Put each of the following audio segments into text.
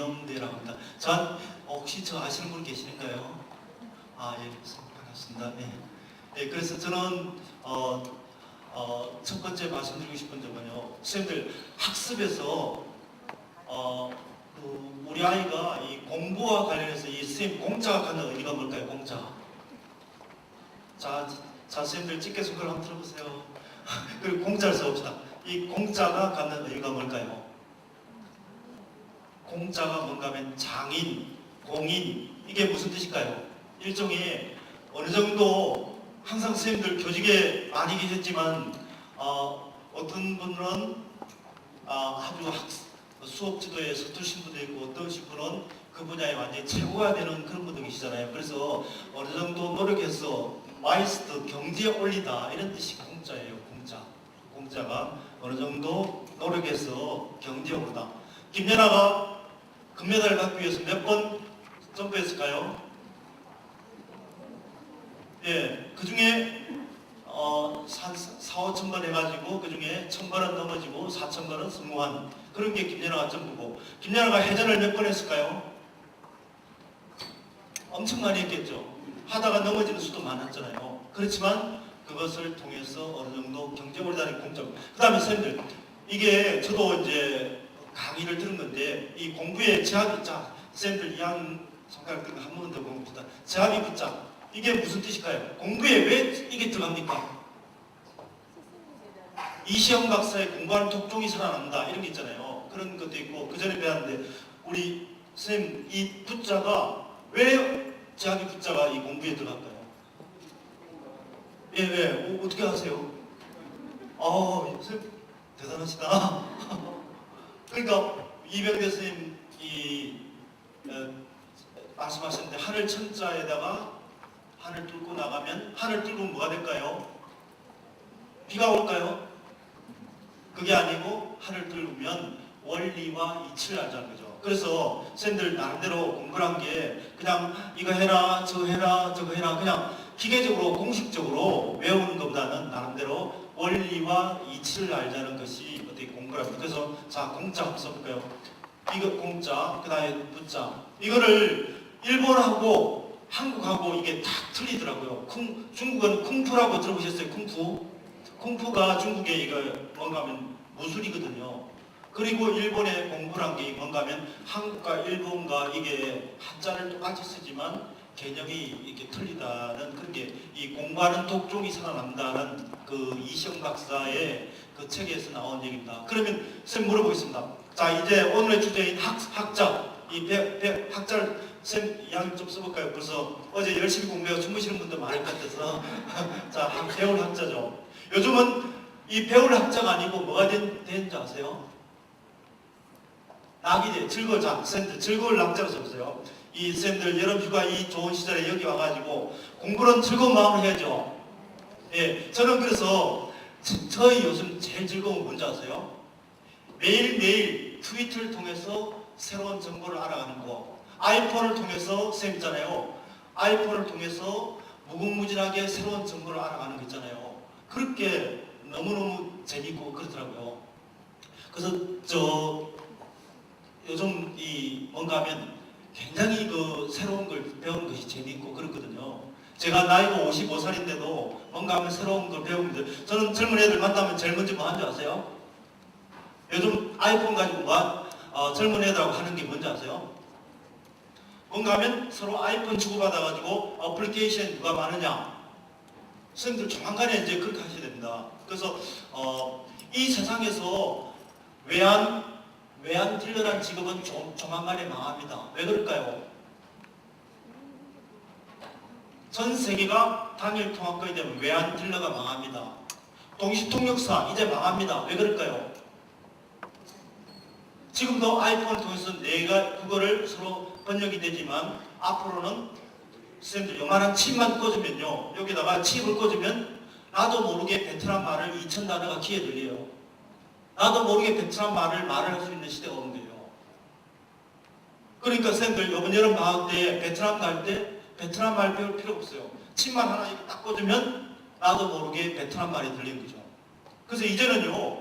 이영대라고 합니다. 전 혹시 저 아시는 분 계시는가요? 아, 예, 반갑습니다. 네. 네, 그래서 저는 첫 번째 말씀드리고 싶은 점은요, 선생님들 학습에서 우리 아이가 이 공부와 관련해서 이 선생님 공자가 갖는 의미가 뭘까요? 공자. 자, 선생님들 찍게 손가락 한번 들어보세요. 그리고 공자를 써봅시다. 이 공자가 갖는 의미가 뭘까요? 공자가 뭔가 하면 장인, 공인, 이게 무슨 뜻일까요? 일종의 어느 정도 항상 선생님들 교직에 많이 계셨지만 어떤 분은 아주 수업 지도에 서투신 분도 있고 어떤 분은 그 분야에 완전히 최고가 되는 그런 분도 계시잖아요. 그래서 어느 정도 노력해서 마이스터 경지에 올리다 이런 뜻이 공자예요. 공자가 어느 정도 노력해서 경지에 오르다. 김연아가 금메달을 받기 위해서 몇 번 점프했을까요? 예, 그 중에 4,5천 번 해가지고 그 중에 1,000번은 넘어지고 4,000번은 성공한 그런 게 김연아가 점프고, 김연아가 회전을 몇 번 했을까요? 엄청 많이 했겠죠. 하다가 넘어지는 수도 많았잖아요. 그렇지만 그것을 통해서 어느 정도 경제에 오르다는 공점. 그 다음에 선생님들, 이게 저도 이제 강의를 들은 건데, 이 공부에 제압이 붙자. 선생님들 이한 손가락 들고 한 번 더 공부합시다. 제압이 붙자. 이게 무슨 뜻일까요? 공부에 왜 이게 들어갑니까? 이시영 박사의 공부하는 독종이 살아난다 이런 게 있잖아요. 그런 것도 있고, 그 전에 배웠는데 우리 선생님 이 붙자가 왜 제압이 붙자가 이 공부에 들어갈까요? 예, 왜? 어떻게 하세요? 선생님 대단하시다. 그러니까 이병대 선생님이 말씀하셨는데, 하늘 천자에다가 하늘 뚫고 나가면, 하늘 뚫고 뭐가 될까요? 비가 올까요? 그게 아니고 하늘 뚫으면 원리와 이치를 알자는 거죠. 그래서 선생님들 나름대로 공부를 한 게 그냥 이거 해라 저거 해라 저거 해라 그냥 기계적으로 공식적으로 외우는 것보다는 나름대로 원리와 이치를 알자는 것이 어떻게 공부를 합니다. 그래서 자, 공자 한번 써볼까요? 이거 공자, 그 다음에 붙자. 이거를 일본하고 한국하고 이게 다 틀리더라고요. 중국은 쿵푸라고 들어보셨어요? 쿵푸? 쿵푸가 중국에 이거 뭔가 하면 무술이거든요. 그리고 일본에 공부를 한 게 뭔가 하면 한국과 일본과 이게 한자를 똑같이 쓰지만 개념이 이렇게 틀리다는 그런 게 이 공부하는 독종이 살아난다는 그 이시영 박사의 그 책에서 나온 얘기입니다. 그러면 쌤 물어보겠습니다. 자, 이제 오늘의 주제인 학자, 이 학자를 쌤 이야기 좀 써볼까요? 그래서 어제 열심히 공부해서 주무시는 분들 많을 것 같아서 자, 배울 학자죠. 요즘은 이 배울 학자가 아니고 뭐가 되는지 아세요? 낙이돼. 쌤들 즐거울 학자로 써보세요. 이 쌤들 여름 휴가 이 좋은 시절에 여기 와가지고 공부는 즐거운 마음으로 해야죠. 예, 저는 그래서 저희 요즘 제일 즐거운 건 뭔지 아세요? 매일매일 트위터를 통해서 새로운 정보를 알아가는 거, 아이폰을 통해서 쌤 있잖아요. 아이폰을 통해서 무궁무진하게 새로운 정보를 알아가는 거 있잖아요. 그렇게 너무너무 재밌고 그렇더라고요. 그래서 요즘 이 뭔가 하면 굉장히 그 새로운 걸 배우는 것이 재밌고 그렇거든요. 제가 나이가 55살인데도 뭔가 하면 새로운 걸 배우는데, 저는 젊은 애들 만나면 제일 먼저 뭐 하는 줄 아세요? 요즘 아이폰 가지고 젊은 애들하고 하는 게 뭔지 아세요? 뭔가 하면 서로 아이폰 주고받아가지고 어플리케이션 누가 많으냐. 선생님들 조만간에 이제 그렇게 하셔야 됩니다. 그래서 이 세상에서 외환 딜러란 직업은 조만간에 망합니다. 왜 그럴까요? 전 세계가 단일 통합권이 되면 외환 딜러가 망합니다. 동시통역사 이제 망합니다. 왜 그럴까요? 지금도 아이폰을 통해서 내가 그거를 서로 번역이 되지만 앞으로는 선생님들 요만한 칩만 꽂으면요, 여기다가 칩을 꽂으면 나도 모르게 베트남 말을 2,000단어가 귀에 들려요. 나도 모르게 베트남 말을 할 수 있는 시대가 오는 거예요. 그러니까 선생님들 이번 여름 방학 때 베트남 갈 때 베트남 말 배울 필요 없어요. 칩만 하나 이렇게 딱 꽂으면 나도 모르게 베트남 말이 들리는 거죠. 그래서 이제는요,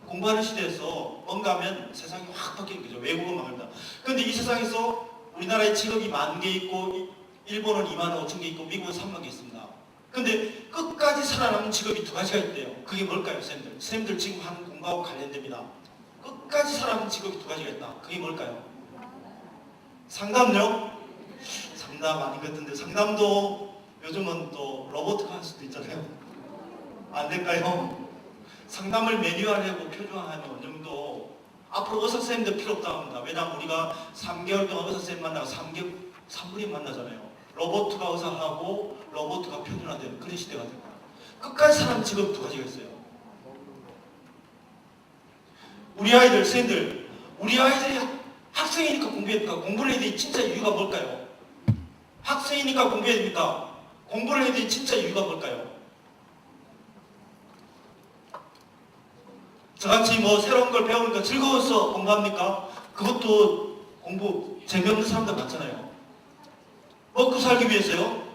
공부하는 시대에서 뭔가 하면 세상이 확 바뀌는 거죠. 외국어만 합니다. 그런데 이 세상에서 우리나라에 직업이 10,000개 있고 일본은 25,000개 있고 미국은 30,000개 있습니다. 근데 끝까지 살아남은 직업이 2가지가 있대요. 그게 뭘까요, 쌤들? 쌤들 지금 하는 공부하고 관련됩니다. 끝까지 살아남은 직업이 2가지가 있다. 그게 뭘까요? 상담요? 상담 아닌 것 같은데 상담도 요즘은 또 로봇가 할 수도 있잖아요. 안 될까요? 상담을 매뉴얼하고 표준화하면 어느 정도 앞으로 의사선생님도 필요 없다고 합니다. 왜냐하면 우리가 3개월 동안 의사선생님 만나고 3분이 만나잖아요. 로봇가 의사하고 로봇가 표준화되는 그런 시대가 될 거예요. 끝까지 사람 직업 2가지가 있어요. 우리 아이들, 선생님들, 우리 아이들이 학생이니까 공부해야 됩니까? 공부를 해야 될 진짜 이유가 뭘까요? 학생이니까 공부해야 됩니까? 공부를 해야 될 진짜 이유가 뭘까요? 저같이 뭐 새로운 걸 배우니까 즐거워서 공부합니까? 그것도 공부 재미없는 사람들 많잖아요. 먹고 살기 위해서요?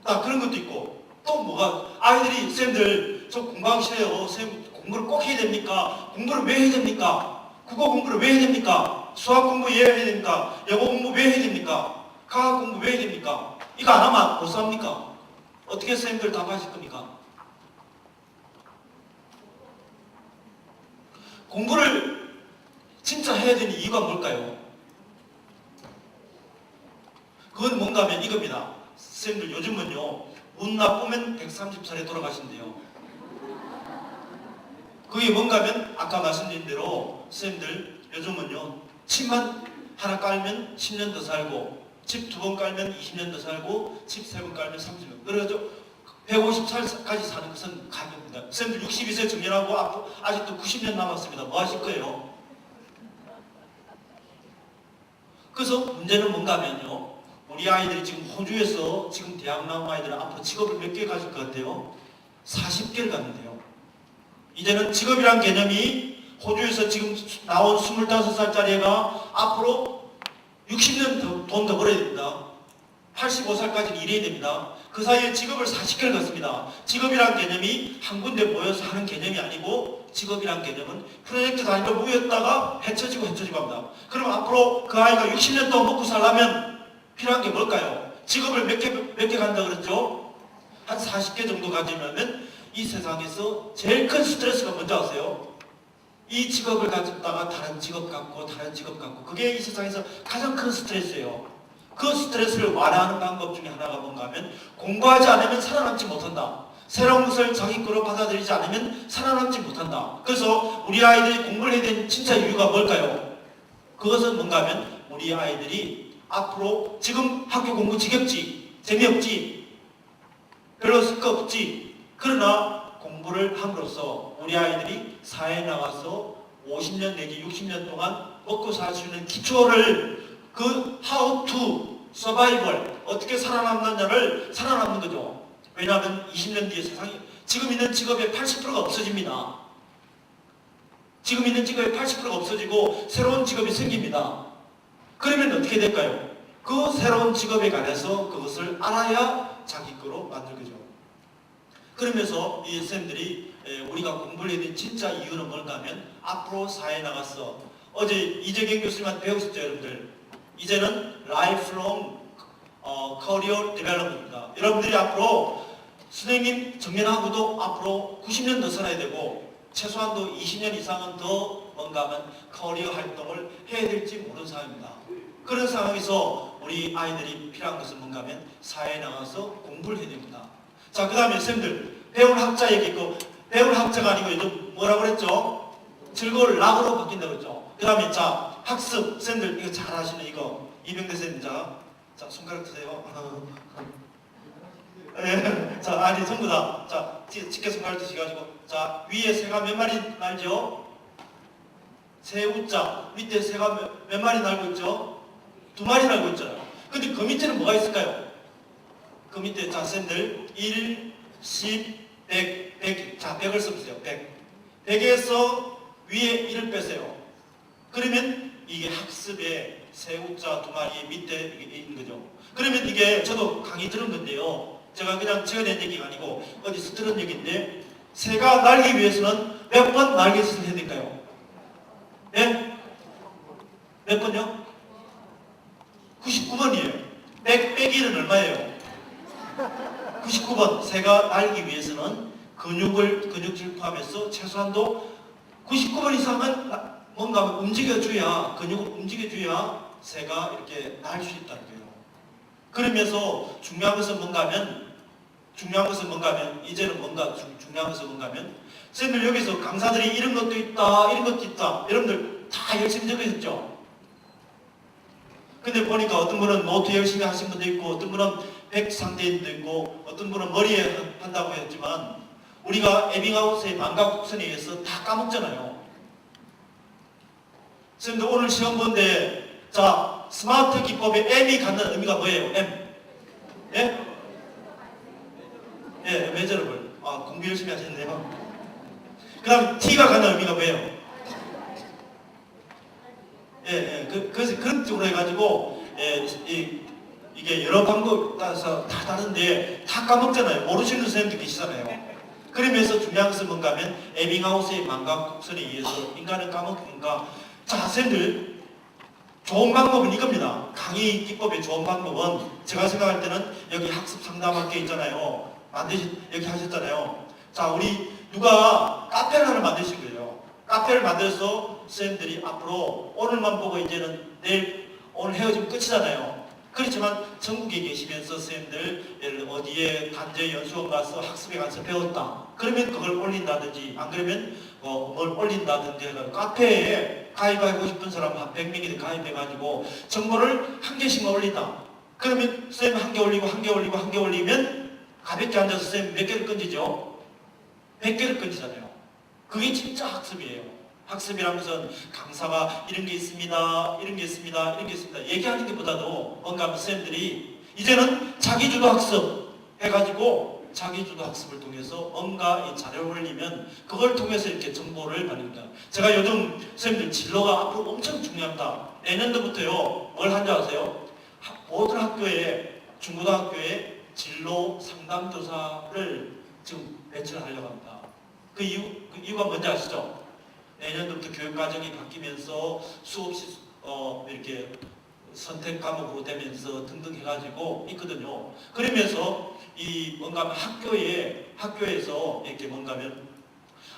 그런 것도 있고 또 뭐가 아이들이 쌤들 저 공부하기 싫어요. 쌤 공부를 꼭 해야 됩니까? 공부를 왜 해야 됩니까? 국어 공부를 왜 해야 됩니까? 수학 공부 왜 해야 됩니까? 영어 공부 왜 해야 됩니까? 과학 공부 왜 해야 됩니까? 이거 안 하면 못 삽니까? 어떻게 쌤들 답하실 겁니까? 공부를 진짜 해야 되는 이유가 뭘까요? 그건 뭔가 하면 이겁니다. 쌤들 요즘은요 운 나쁘면 130살에 돌아가신대요. 그게 뭔가 하면 아까 말씀드린 대로 쌤들 요즘은요 집만 하나 깔면 10년 더 살고 집 2번 깔면 20년 더 살고 집 3번 깔면 30년. 그래서 150살까지 사는 것은 가격입니다. 쌤들 62세 정년하고 아직도 90년 남았습니다. 뭐 하실 거예요? 그래서 문제는 뭔가 하면요 우리 아이들이 지금 호주에서 지금 대학 나온 아이들은 앞으로 직업을 몇 개 가질 것 같아요? 40개를 갖는데요. 이제는 직업이란 개념이 호주에서 지금 나온 25살짜리 애가 앞으로 60년 돈 더 벌어야 됩니다. 85살까지는 일해야 됩니다. 그 사이에 직업을 40개를 갖습니다. 직업이란 개념이 한 군데 모여서 하는 개념이 아니고 직업이란 개념은 프로젝트 단위로 모였다가 헤쳐지고 합니다. 그럼 앞으로 그 아이가 60년 동안 먹고 살려면 필요한 게 뭘까요? 직업을 몇 개 간다 그랬죠? 한 40개 정도 가지려면 이 세상에서 제일 큰 스트레스가 뭔지 아세요? 이 직업을 가졌다가 다른 직업 갖고 그게 이 세상에서 가장 큰 스트레스예요. 그 스트레스를 완화하는 방법 중에 하나가 뭔가 하면 공부하지 않으면 살아남지 못한다. 새로운 것을 자기 거로 받아들이지 않으면 살아남지 못한다. 그래서 우리 아이들이 공부를 해야 되는 진짜 이유가 뭘까요? 그것은 뭔가 하면 우리 아이들이 앞으로 지금 학교 공부 지겹지, 재미없지, 별로 쓸 거 없지. 그러나 공부를 함으로써 우리 아이들이 사회에 나가서 50년 내지 60년 동안 먹고 살 수 있는 기초를 그 how to survival 어떻게 살아남느냐를 살아남는 거죠. 왜냐하면 20년 뒤에 세상이 지금 있는 직업의 80%가 없어집니다. 지금 있는 직업의 80%가 없어지고 새로운 직업이 생깁니다. 그러면 어떻게 될까요? 그 새로운 직업에 관해서 그것을 알아야 자기 거로 만들 거죠. 그러면서 이 쌤들이 우리가 공부를 해야 되는 진짜 이유는 뭘까 하면 앞으로 사회에 나가서 어제 이재경 교수님한테 배우셨죠 여러분들? 이제는 라이프롱 커리어 디벨롭입니다. 여러분들이 앞으로 선생님 정년하고도 앞으로 90년 더 살아야 되고 최소한도 20년 이상은 더 뭔가 하면 커리어 활동을 해야 될지 모르는 상황입니다. 그런 상황에서 우리 아이들이 필요한 것은 뭔가 하면 사회에 나가서 공부를 해야 됩니다. 자, 그 다음에 쌤들 배울 학자 얘기했고 배울 학자가 아니고 요즘 뭐라고 그랬죠? 즐거울 락으로 바뀐다고 그랬죠. 그 다음에 자 학습 쌤들 이거 잘 하시는 이거 이병대 쌤 자 손가락 드세요. 자 아니 전부 다 자 직계 손가락 드시가지고 자 위에 새가 몇 마리 날죠? 새우자 밑에 새가 몇 마리 날고 있죠? 2마리 날고 있잖아요. 근데 그 밑에는 뭐가 있을까요? 그 밑에 자 쌤들 1, 10, 100, 100 자 100을 써보세요. 100에서 위에 1을 빼세요. 그러면 이게 학습의 새우자 2마리 밑에 이게 있는 거죠. 그러면 이게 저도 강의 들은 건데요. 제가 그냥 지어낸 얘기가 아니고 어디서 들은 얘기인데 새가 날기 위해서는 몇 번 날갯짓을 해야 될까요? 예? 몇 번요? 99번이에요. 빼기 1은 얼마예요? 99번. 새가 날기 위해서는 근육질 포함해서 최소한도 99번 이상은 뭔가 움직여줘야, 근육을 움직여줘야 새가 이렇게 날 수 있다는 거예요. 그러면서 중요한 것은 뭔가 하면, 이제는 뭔가 중요한 것은 뭔가 하면, 선생님들 여기서 강사들이 이런 것도 있다, 이런 것도 있다, 여러분들 다 열심히 적으셨죠? 근데 보니까 어떤 분은 노트 열심히 하신 분도 있고, 어떤 분은 백 상태인도 있고, 어떤 분은 머리에 한다고 했지만, 우리가 에빙하우스의 망각곡선에 의해서 다 까먹잖아요. 선생님들 오늘 시험 본데, 자, 스마트 기법의 M이 갖는 의미가 뭐예요? M. 예? 예, 메저러블. 아, 공부 열심히 하셨네요. 그 다음 T가 갖는 의미가 뭐예요? 그래서 그런 쪽으로 해가지고, 이게 여러 방법 따라서 다 다른데, 다 까먹잖아요. 모르시는 선생님도 계시잖아요. 그러면서 중요한 것은 뭔가 하면, 에빙하우스의 망각곡선에 의해서 인간을 까먹으니까, 자, 선생님들, 좋은 방법은 이겁니다. 강의 기법의 좋은 방법은, 제가 생각할 때는, 여기 학습 상담학교 있잖아요. 여기 하셨잖아요. 자, 우리 누가 카페를 하나 만드신 거예요. 카페를 만들어서 선생님들이 앞으로 오늘만 보고 이제는 오늘 헤어지면 끝이잖아요. 그렇지만 전국에 계시면서 선생님들 어디에 단재 연수원 가서 학습에 가서 배웠다. 그러면 그걸 올린다든지, 안 그러면 뭘 올린다든지 해서 카페에 가입하고 싶은 사람 한 100명이 가입해가지고 정보를 한 개씩만 올린다. 그러면 선생님 한 개 올리고 한 개 올리고 한 개 올리면 가볍게 앉아서 선생님 몇 개를 건지죠? 100개를 건지잖아요. 그게 진짜 학습이에요. 학습이라는 것은 강사가 이런 게 있습니다, 이런 게 있습니다, 이런 게 있습니다 얘기하는 것보다도 뭔가 하면 선생님들이 이제는 자기주도 학습 해가지고 자기주도 학습을 통해서 뭔가 이 자료를 올리면 그걸 통해서 이렇게 정보를 받는다. 제가 요즘 선생님들 진로가 앞으로 엄청 중요합니다. 내년도부터요, 뭘 한지 아세요? 모든 학교에, 중고등학교에 진로 상담교사를 지금 배치를 하려고 합니다. 그 이유가 뭔지 아시죠? 내년도부터 교육과정이 바뀌면서 수없이 이렇게 선택 과목으로 되면서 등등 해가지고 있거든요. 그러면서 이 뭔가 하면 학교에서 이렇게 뭔가 하면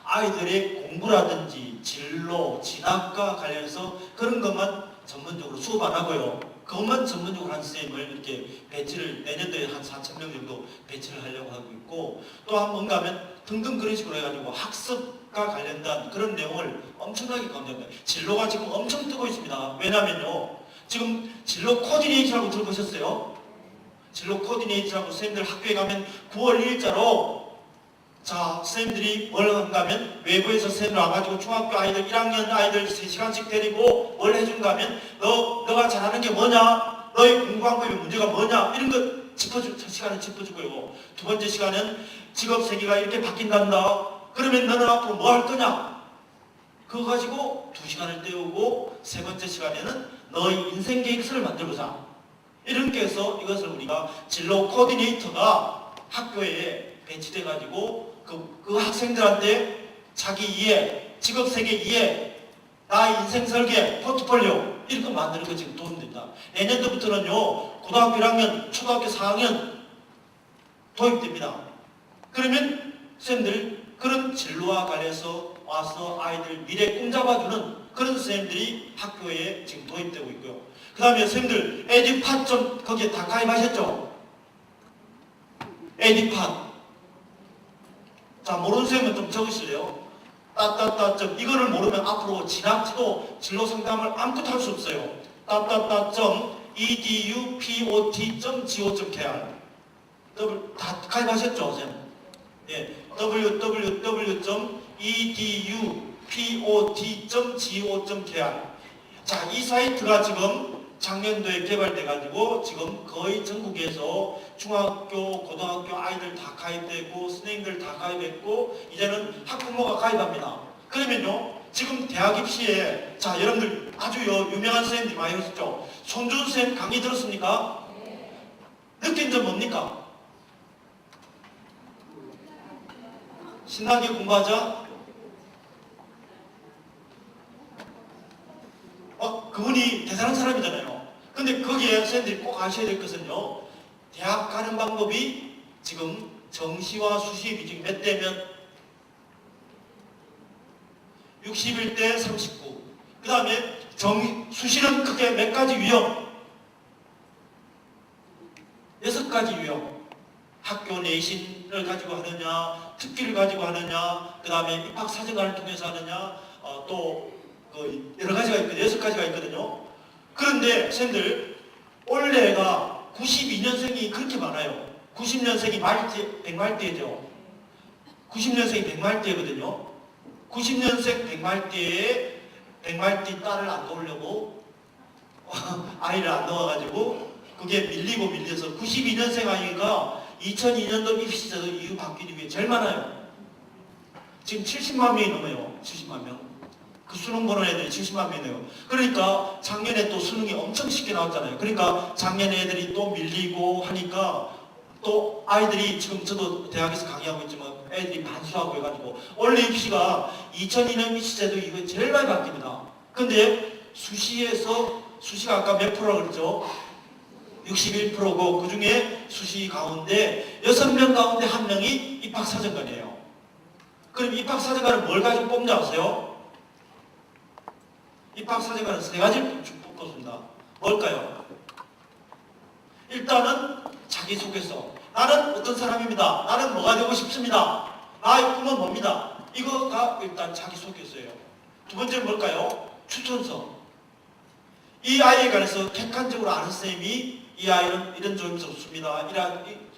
아이들의 공부라든지 진로, 진학과 관련해서 그런 것만 전문적으로 수업 안 하고요. 그것만 전문적으로 한 선생님을 이렇게 배치를 내년도에 한 4,000명 정도 배치를 하려고 하고 있고, 또 한 뭔가 하면 등등 그런 식으로 해가지고 학습과 관련된 그런 내용을 엄청나게 강조합니다. 진로가 지금 엄청 뜨고 있습니다. 왜냐면요, 지금 진로 코디네이터라고 들어보셨어요? 진로 코디네이터라고 선생님들 학교에 가면 9월 1일자로 자, 선생님들이 뭘 한가 하면 외부에서 선생님들 와가지고 중학교 아이들 1학년 아이들 3시간씩 데리고 뭘 해준가 하면 너가 잘하는 게 뭐냐? 너의 공부 방법의 문제가 뭐냐? 이런 거 시간을 짚어주고요. 두 번째 시간은 직업 세계가 이렇게 바뀐단다. 그러면 너는 앞으로 뭐 할 거냐? 그거 가지고 2시간을 때우고 세 번째 시간에는 너의 인생 계획서를 만들어보자. 이렇게 해서 이것을 우리가 진로 코디네이터가 학교에 배치돼가지고 그 학생들한테 자기 이해, 직업 세계 이해, 나의 인생 설계, 포트폴리오 이런 거 만드는 거 지금 도움됩니다. 내년도부터는요, 고등학교 1학년, 초등학교 4학년 도입됩니다. 그러면 선생님들 그런 진로와 관련해서 와서 아이들 미래 꿈 잡아주는 그런 선생님들이 학교에 지금 도입되고 있고요. 그 다음에 선생님들 에듀팟 좀 거기에 다 가입하셨죠? 에듀팟. 자, 모르는 선생님은 좀 적으실래요? 따따따 이거를 모르면 앞으로 진학지도 진로 상담을 아무것도 할 수 없어요. edupot.go.kr 다 가입하셨죠, 선생님? 예, www.edupot.go.kr. 자, 이 사이트가 지금 작년도에 개발돼가지고 지금 거의 전국에서 중학교, 고등학교 아이들 다 가입되고 선생님들 다 가입했고 이제는 학부모가 가입합니다. 그러면요, 지금 대학 입시에 자, 여러분들 아주 유명한 선생님들이 많이 오셨죠? 손준 선생님 강의 들었습니까? 느낀 점 뭡니까? 신나게 공부하자. 그분이 대단한 사람이잖아요. 근데 거기에 선생님들이 꼭 아셔야 될 것은요, 대학 가는 방법이 지금 정시와 수시 비중이 몇 대면 61대 39. 그 다음에 수시는 크게 몇 가지 유형? 6가지 유형. 학교 내신을 가지고 하느냐, 특기를 가지고 하느냐, 그 다음에 입학사정관을 통해서 하느냐, 또 여러 가지가 있거든요. 6가지가 있거든요. 그런데 선생님들 올해가 92년생이 그렇게 많아요. 90년생이 100말대죠. 90년생이 100말대거든요. 90년생 100말대에 딸을 안 놓으려고 아이를 안 넣어가지고 그게 밀려서 92년생 아이가 2002년도 입시제도 이후 바뀌기 위해 제일 많아요. 지금 70만 명이 넘어요. 70만 명. 그 수능 보는 애들이 70만 명이에요. 그러니까 작년에 또 수능이 엄청 쉽게 나왔잖아요. 그러니까 작년에 애들이 또 밀리고 하니까 또 아이들이 지금 저도 대학에서 강의하고 있지만 애들이 반수하고 해가지고 원래 입시가 2002년 입시제도 이후에 제일 많이 바뀝니다. 근데 수시가 아까 몇 프로라고 그랬죠? 61%고 그 중에 수시 가운데 6명 가운데 1명이 입학사정관이에요. 그럼 입학사정관은 뭘 가지고 뽑냐 아세요? 입학사정관은 3가지를 뽑습니다. 뭘까요? 일단은 자기소개서. 나는 어떤 사람입니다. 나는 뭐가 되고 싶습니다. 나의 꿈은 뭡니다. 이거가 일단 자기소개서예요. 두 번째는 뭘까요? 추천서. 이 아이에 관해서 객관적으로 아는 쌤이 이 아이는 이런 점이 없습니다.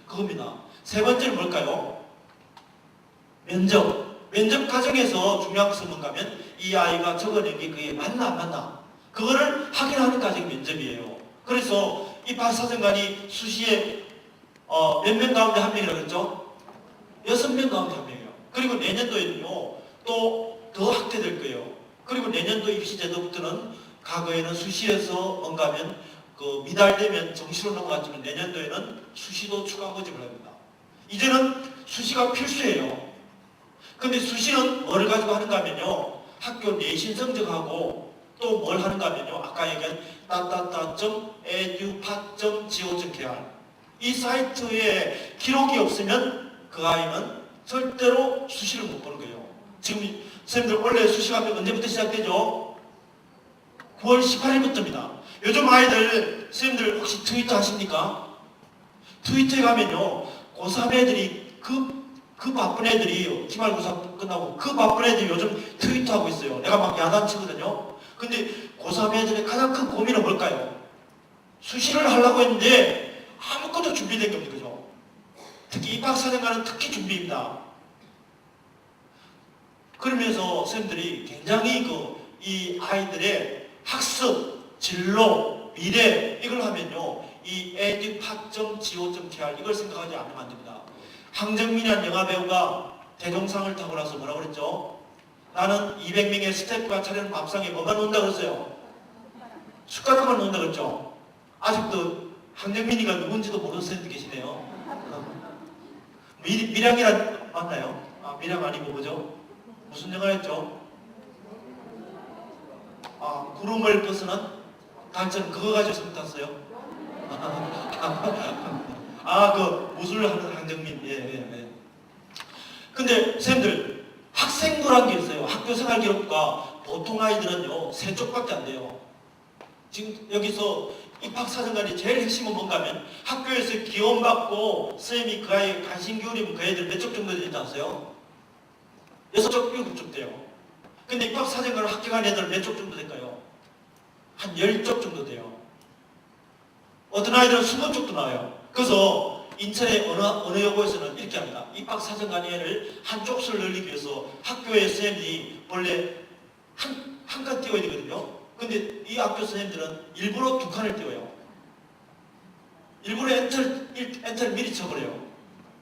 그겁니다. 세 번째는 뭘까요? 면접. 면접 과정에서 중요한 것은 뭔가면 이 아이가 적어낸 게 그게 맞나 안 맞나. 그거를 확인하는 과정이 면접이에요. 그래서 입학사정관이 수시에 몇 명 가운데 1명이라고 그랬죠? 6명 가운데 1명이에요. 그리고 내년도에는요, 또 더 확대될 거예요. 그리고 내년도 입시제도부터는 과거에는 수시에서 뭔가 하면 미달되면 정시로 넘어갔지만 내년도에는 수시도 추가 모집을 합니다. 이제는 수시가 필수예요. 근데 수시는 뭐를 가지고 하는가 하면요, 학교 내신 성적하고 또 뭘 하는가 하면요, 아까 얘기한 edu.pat.go.kr 이 사이트에 기록이 없으면 그 아이는 절대로 수시를 못 보는 거예요. 지금 선생님들 원래 수시가 언제부터 시작되죠? 9월 18일부터입니다. 요즘 아이들 선생님들 혹시 트위터 하십니까? 트위터에 가면요, 고3 애들이 그 바쁜 애들이 기말고사 끝나고 그 바쁜 애들이 요즘 트위터 하고 있어요. 내가 막 야단치거든요. 근데 고3 애들의 가장 큰 고민은 뭘까요? 수시를 하려고 했는데 아무것도 준비된 게 없는 거죠. 특히 입학사정관은 특히 준비입니다. 그러면서 선생님들이 굉장히 이 아이들의 학습, 진로, 미래 이걸 하면요, 이 edu.pat.go.kr 이걸 생각하지 않으면 안 됩니다. 황정민이라는 영화배우가 대종상을 타고 나서 뭐라고 그랬죠? 나는 200명의 스태프가 차리는 밥상에 뭐만 놓는다 그랬어요? 숟가락만 놓는다 그랬죠? 아직도 황정민이가 누군지도 모르는 선생님들 계시네요. 밀양이란 맞나요? 밀양 아니고 뭐죠? 무슨 영화였죠? 구름을 벗어난 단천 그거 가지고 상 탔어요? 그 무술하는 황정민. 예. 근데 선생님들 학생부란 게 있어요. 학교생활 기록부가 보통 아이들은요 3쪽밖에 안 돼요. 지금 여기서 입학사정관이 제일 핵심은 뭔가 하면 학교에서 기원받고 선생님이 그 아이 관심 기울이면 그 애들 몇 쪽 정도 되지 않으세요? 6쪽, 7쪽 돼요. 근데 입학사정관을 합격한 애들은 몇 쪽 정도 될까요? 한 10쪽 정도 돼요. 어떤 아이들은 20쪽도 나와요. 그래서 인천의 어느 여고에서는 이렇게 합니다. 입학사정관회를 한 쪽수를 늘리기 위해서 학교의 선생님이 원래 한 칸 띄워야 되거든요. 근데 이 학교 선생님들은 일부러 2칸을 띄워요. 일부러 엔터를 미리 쳐버려요.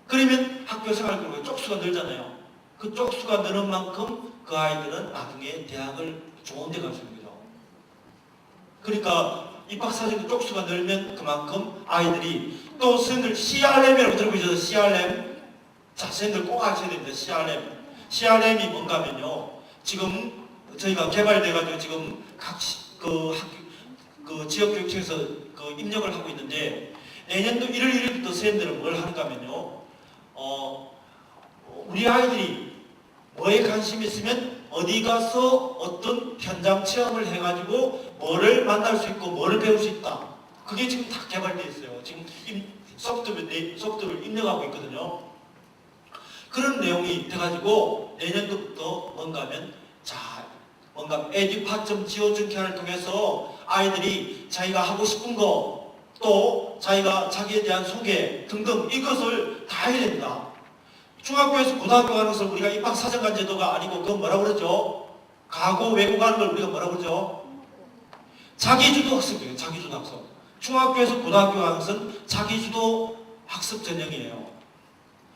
그러면 학교 생활 기록의 쪽수가 늘잖아요. 그 쪽수가 느는 만큼 그 아이들은 나중에 대학을 좋은 데 갈 수 있는 거죠. 그러니까 입학사정 쪽수가 늘면 그만큼 아이들이 또 선생님들 CRM이라고 들고 계셔서 CRM 자 선생님들 꼭 아셔야 됩니다. CRM이 뭔가 하면요 지금 저희가 개발돼가지고 지금 각 지역교육청에서 그 입력을 하고 있는데 내년도 1월 1일부터 선생님들은 뭘 하는가 하면요. 우리 아이들이 뭐에 관심이 있으면 어디 가서 어떤 현장 체험을 해가지고 뭐를 만날 수 있고 뭐를 배울 수 있다. 그게 지금 다 개발되어 있어요. 지금 소프트를 입력하고 있거든요. 그런 내용이 돼가지고 내년도부터 뭔가 하면 뭔가 에듀파.go.kr을 통해서 아이들이 자기가 하고 싶은 거 또 자기가 자기에 대한 소개 등등 이것을 다 해야 됩니다. 중학교에서 고등학교 가는 것을 우리가 입학사정관 제도가 아니고 그건 뭐라고 그러죠? 가고 외고 가는 걸 우리가 뭐라고 그러죠? 자기주도 학습이에요. 자기주도 학습. 중학교에서 고등학교 가는 것은 자기주도 학습 전형이에요.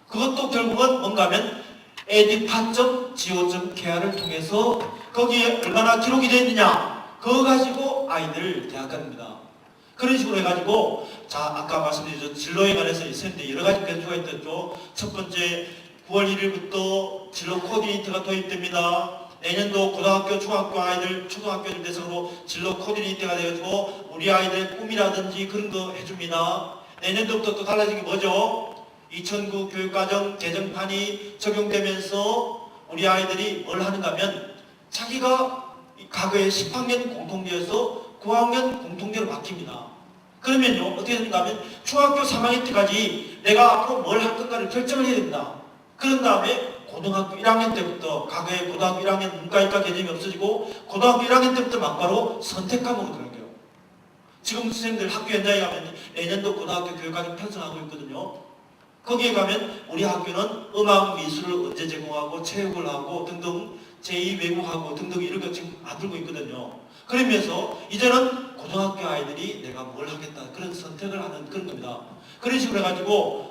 그것도 결국은 뭔가 하면 에듀파.go.kr을 통해서 거기에 얼마나 기록이 되어 있느냐 그거 가지고 아이들 대학 갑니다. 그런 식으로 해가지고 아까 말씀드린 진로에 관해서 있었는데 여러 가지 변수가 있었죠. 첫 번째 9월 1일부터 진로 코디네이터가 도입됩니다. 내년도 고등학교, 중학교 아이들, 초등학교들 대상으로 진로 코디네이터가 되어가지고 우리 아이들의 꿈이라든지 그런 거 해줍니다. 내년도부터 또 달라진 게 뭐죠? 2009 교육과정 개정판이 적용되면서 우리 아이들이 뭘 하는가 하면 자기가 과거에 10학년 공통제에서 9학년 공통제로 바뀝니다. 그러면요 어떻게 되는가 하면 중학교 3학년 때까지 내가 앞으로 뭘 할 건가를 결정을 해야 됩니다. 그런 다음에 고등학교 1학년 때부터 과거에 고등학교 1학년 문과이과 개념이 없어지고 고등학교 1학년 때부터 막바로 선택 과목으로 들어가요. 지금 선생님들 학교 현장에 가면 내년도 고등학교 교육과정 편성하고 있거든요. 거기에 가면 우리 학교는 음악, 미술을 언제 제공하고 체육을 하고 등등 제2 외국하고 등등 이런 거 지금 만들고 있거든요. 그러면서 이제는 고등학교 아이들이 내가 뭘 하겠다 그런 선택을 하는 그런 겁니다. 그런 식으로 해가지고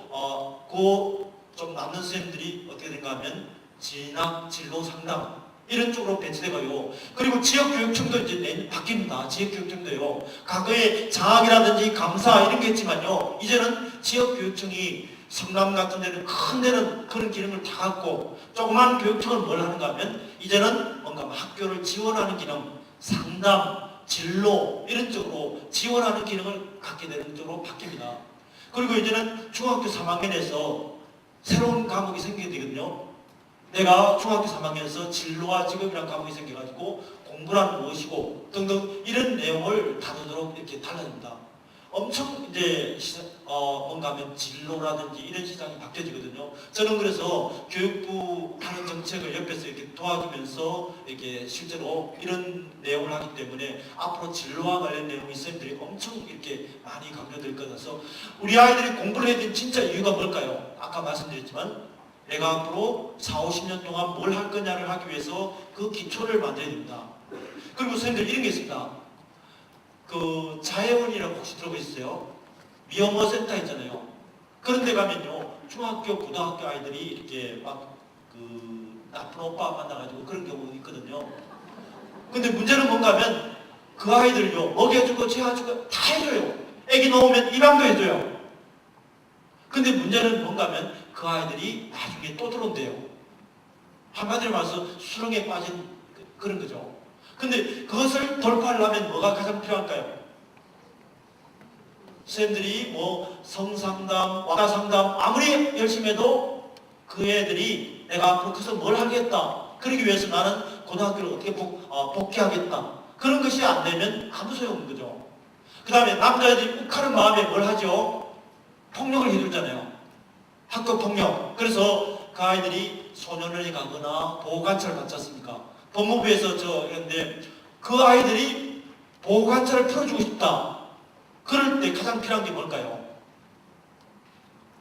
좀 남는 선생님들이 어떻게 된가 하면 진학, 진로 상담 이런 쪽으로 배치되고요. 그리고 지역교육청도 이제 바뀝니다. 지역교육청도요. 과거에 장학이라든지 감사 이런 게 있지만요. 이제는 지역교육청이 성남 같은 데는 큰 데는 그런 기능을 다 갖고 조그만 교육청은 뭘 하는가 하면 이제는 뭔가 학교를 지원하는 기능, 상담, 진로 이런 쪽으로 지원하는 기능을 갖게 되는 쪽으로 바뀝니다. 그리고 이제는 중학교 3학년에서 새로운 과목이 생기게 되거든요. 내가 중학교 3학년에서 진로와 직업이라는 과목이 생겨가지고 공부란 무엇이고 등등 이런 내용을 다루도록 이렇게 달라집니다. 엄청 이제 뭔가 하면 진로라든지 이런 시장이 바뀌어지거든요. 저는 그래서 교육부 하는 정책을 옆에서 이렇게 도와주면서 이렇게 실제로 이런 내용을 하기 때문에 앞으로 진로와 관련 내용이 쌤들이 엄청 이렇게 많이 강조될 것 같아서 우리 아이들이 공부를 해야 되는 진짜 이유가 뭘까요? 아까 말씀드렸지만 내가 앞으로 4, 50년 동안 뭘 할 거냐를 하기 위해서 그 기초를 만들어야 됩니다. 그리고 선생님들 이런 게 있습니다. 그 자혜원이라고 혹시 들어보셨어요? 미혼모 센터 있잖아요. 그런 데 가면요. 중학교, 고등학교 아이들이 이렇게 막 나쁜 오빠 만나가지고 그런 경우가 있거든요. 근데 문제는 뭔가 하면 그 아이들요. 먹여주고 재워주고 다 해줘요. 애기 놓으면 입양도 해줘요. 근데 문제는 뭔가 하면 그 아이들이 나중에 또 들어온대요. 한마디로 말해서 수렁에 빠진 그런 거죠. 근데 그것을 돌파하려면 뭐가 가장 필요할까요? 선생님들이 뭐 성상담, 와다상담 아무리 열심히 해도 그 애들이 내가 앞으로 커서 뭘 하겠다. 그러기 위해서 나는 고등학교를 어떻게 복귀하겠다. 그런 것이 안 되면 아무 소용없는 거죠. 그 다음에 남자애들이 욱하는 마음에 뭘 하죠? 폭력을 휘둘잖아요. 학교 폭력. 그래서 그 아이들이 소년원에 가거나 보호관찰을 받지 않습니까? 법무부에서 했는데 그 아이들이 보호관찰을 풀어주고 싶다. 그럴 때 가장 필요한 게 뭘까요?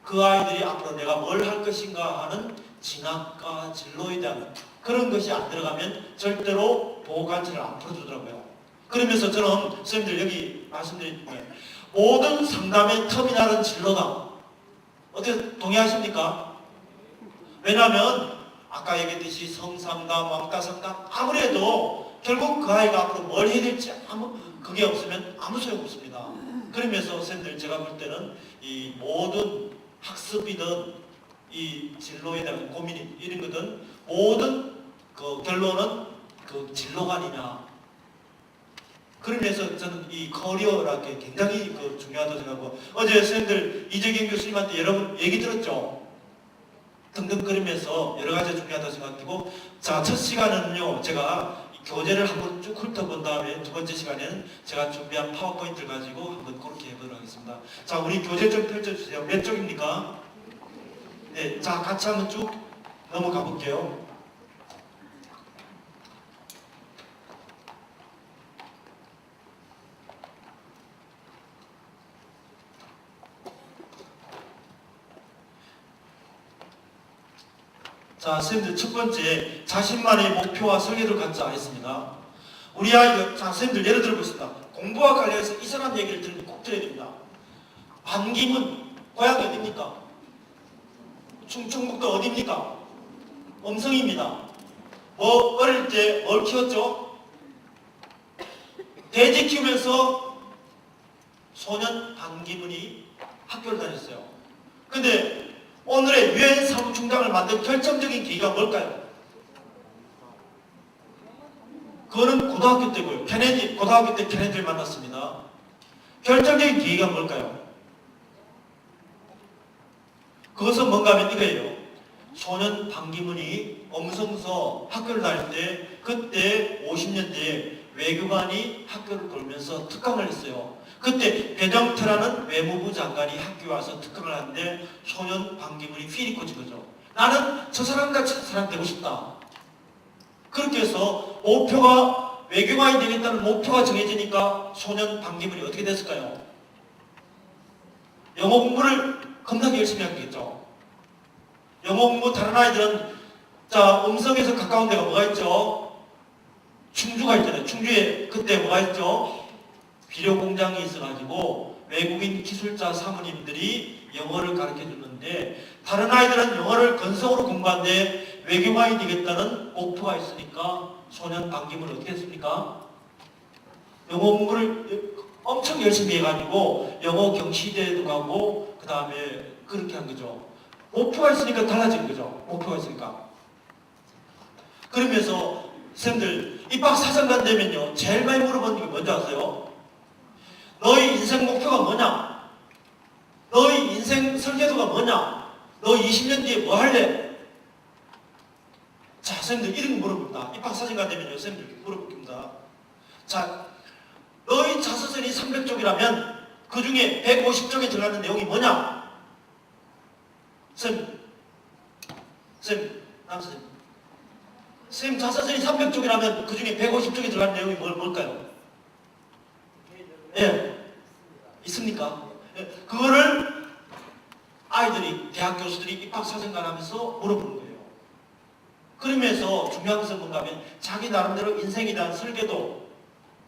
그 아이들이 앞으로 내가 뭘 할 것인가 하는 진학과 진로에 대한 그런 것이 안 들어가면 절대로 보호관찰을 안 풀어주더라고요. 그러면서 저는 선생님들 여기 말씀드린 모든 상담의 터미널은 진로다. 어떻게 동의하십니까? 왜냐하면 아까 얘기했듯이 성상담, 왕따상담 아무래도 결국 그 아이가 앞으로 뭘 해야 될지 그게 없으면 아무 소용 없습니다. 그러면서 선생님들 제가 볼 때는 이 모든 학습이든 이 진로에 대한 고민이 이런 거든 모든 그 결론은 그 진로관이냐 그러면서 저는 이 커리어라는 게 굉장히 중요하다고 생각하고, 어제 선생님들 이재경 교수님한테 여러분 얘기 들었죠? 등등거리면서 여러 가지 중요하다고 생각하고, 자, 첫 시간은요, 제가 교재를 한번 쭉 훑어본 다음에 두 번째 시간에는 제가 준비한 파워포인트를 가지고 한번 그렇게 해보도록 하겠습니다. 자, 우리 교재 좀 펼쳐주세요. 몇 쪽입니까? 네, 자, 같이 한번 쭉 넘어가 볼게요. 자, 선생님들 첫 번째, 자신만의 목표와 설계도를 갖자 했습니다. 우리 아이가, 자, 선생님들 예를 들어보겠습니다. 공부와 관련해서 이 사람 얘기를 들으면 꼭 들어야 됩니다. 반기문, 고향이 어디입니까? 충청북도 어디입니까? 음성입니다. 뭐, 어릴 때 뭘 키웠죠? 돼지 키우면서 소년 반기문이 학교를 다녔어요. 근데 오늘의 유엔 사무총장을 만든 결정적인 계기가 뭘까요? 그거는 고등학교 때고요. 고등학교 때 케네디를 만났습니다. 결정적인 계기가 뭘까요? 그것은 뭔가 하면 이거예요. 소년 반기문이 엄성서 학교를 다닐 때, 그때 50년대에 외교관이 학교를 돌면서 특강을 했어요. 그때 배정태라는 외무부 장관이 학교에 와서 특강을 하는데 소년 반기문이 필이 꽂은 거죠. 나는 저 사람같이 사람 되고 싶다. 그렇게 해서 목표가, 외교관이 되겠다는 목표가 정해지니까 소년 반기문이 어떻게 됐을까요? 영어 공부를 겁나게 열심히 하겠죠. 영어 공부 다른 아이들은, 자, 음성에서 가까운 데가 뭐가 있죠? 충주가 있잖아요. 충주에 그때 뭐가 있죠? 비료 공장이 있어가지고 외국인 기술자 사모님들이 영어를 가르쳐 줬는데, 다른 아이들은 영어를 건성으로 공부하는데 외교관이 되겠다는 목표가 있으니까 소년 반기문은 어떻게 했습니까? 영어 공부를 엄청 열심히 해가지고 영어 경시대에도 가고, 그 다음에 그렇게 한 거죠. 목표가 있으니까 달라진 거죠. 목표가 있으니까. 그러면서 선생님들 입학 사정관 되면요, 제일 많이 물어보는 게 뭔지 아세요? 너희 인생 목표가 뭐냐? 너희 인생 설계도가 뭐냐? 너 20년 뒤에 뭐 할래? 자, 선생님들 이런 거 물어봅니다. 입학 사정관 되면요, 선생님들 물어봅니다. 자, 너희 자서전이 300쪽이라면 그 중에 150쪽에 들어가는 내용이 뭐냐? 선생님, 남선생님. 선생님 자서전이 300쪽이라면 그 중에 150쪽에 들어가는 내용이 뭘까요? 예. 있습니까? 예. 그거를 아이들이, 대학 교수들이 입학사정관 하면서 물어보는 거예요. 그러면서 중요한 것은 뭔가 하면 자기 나름대로 인생에 대한 설계도,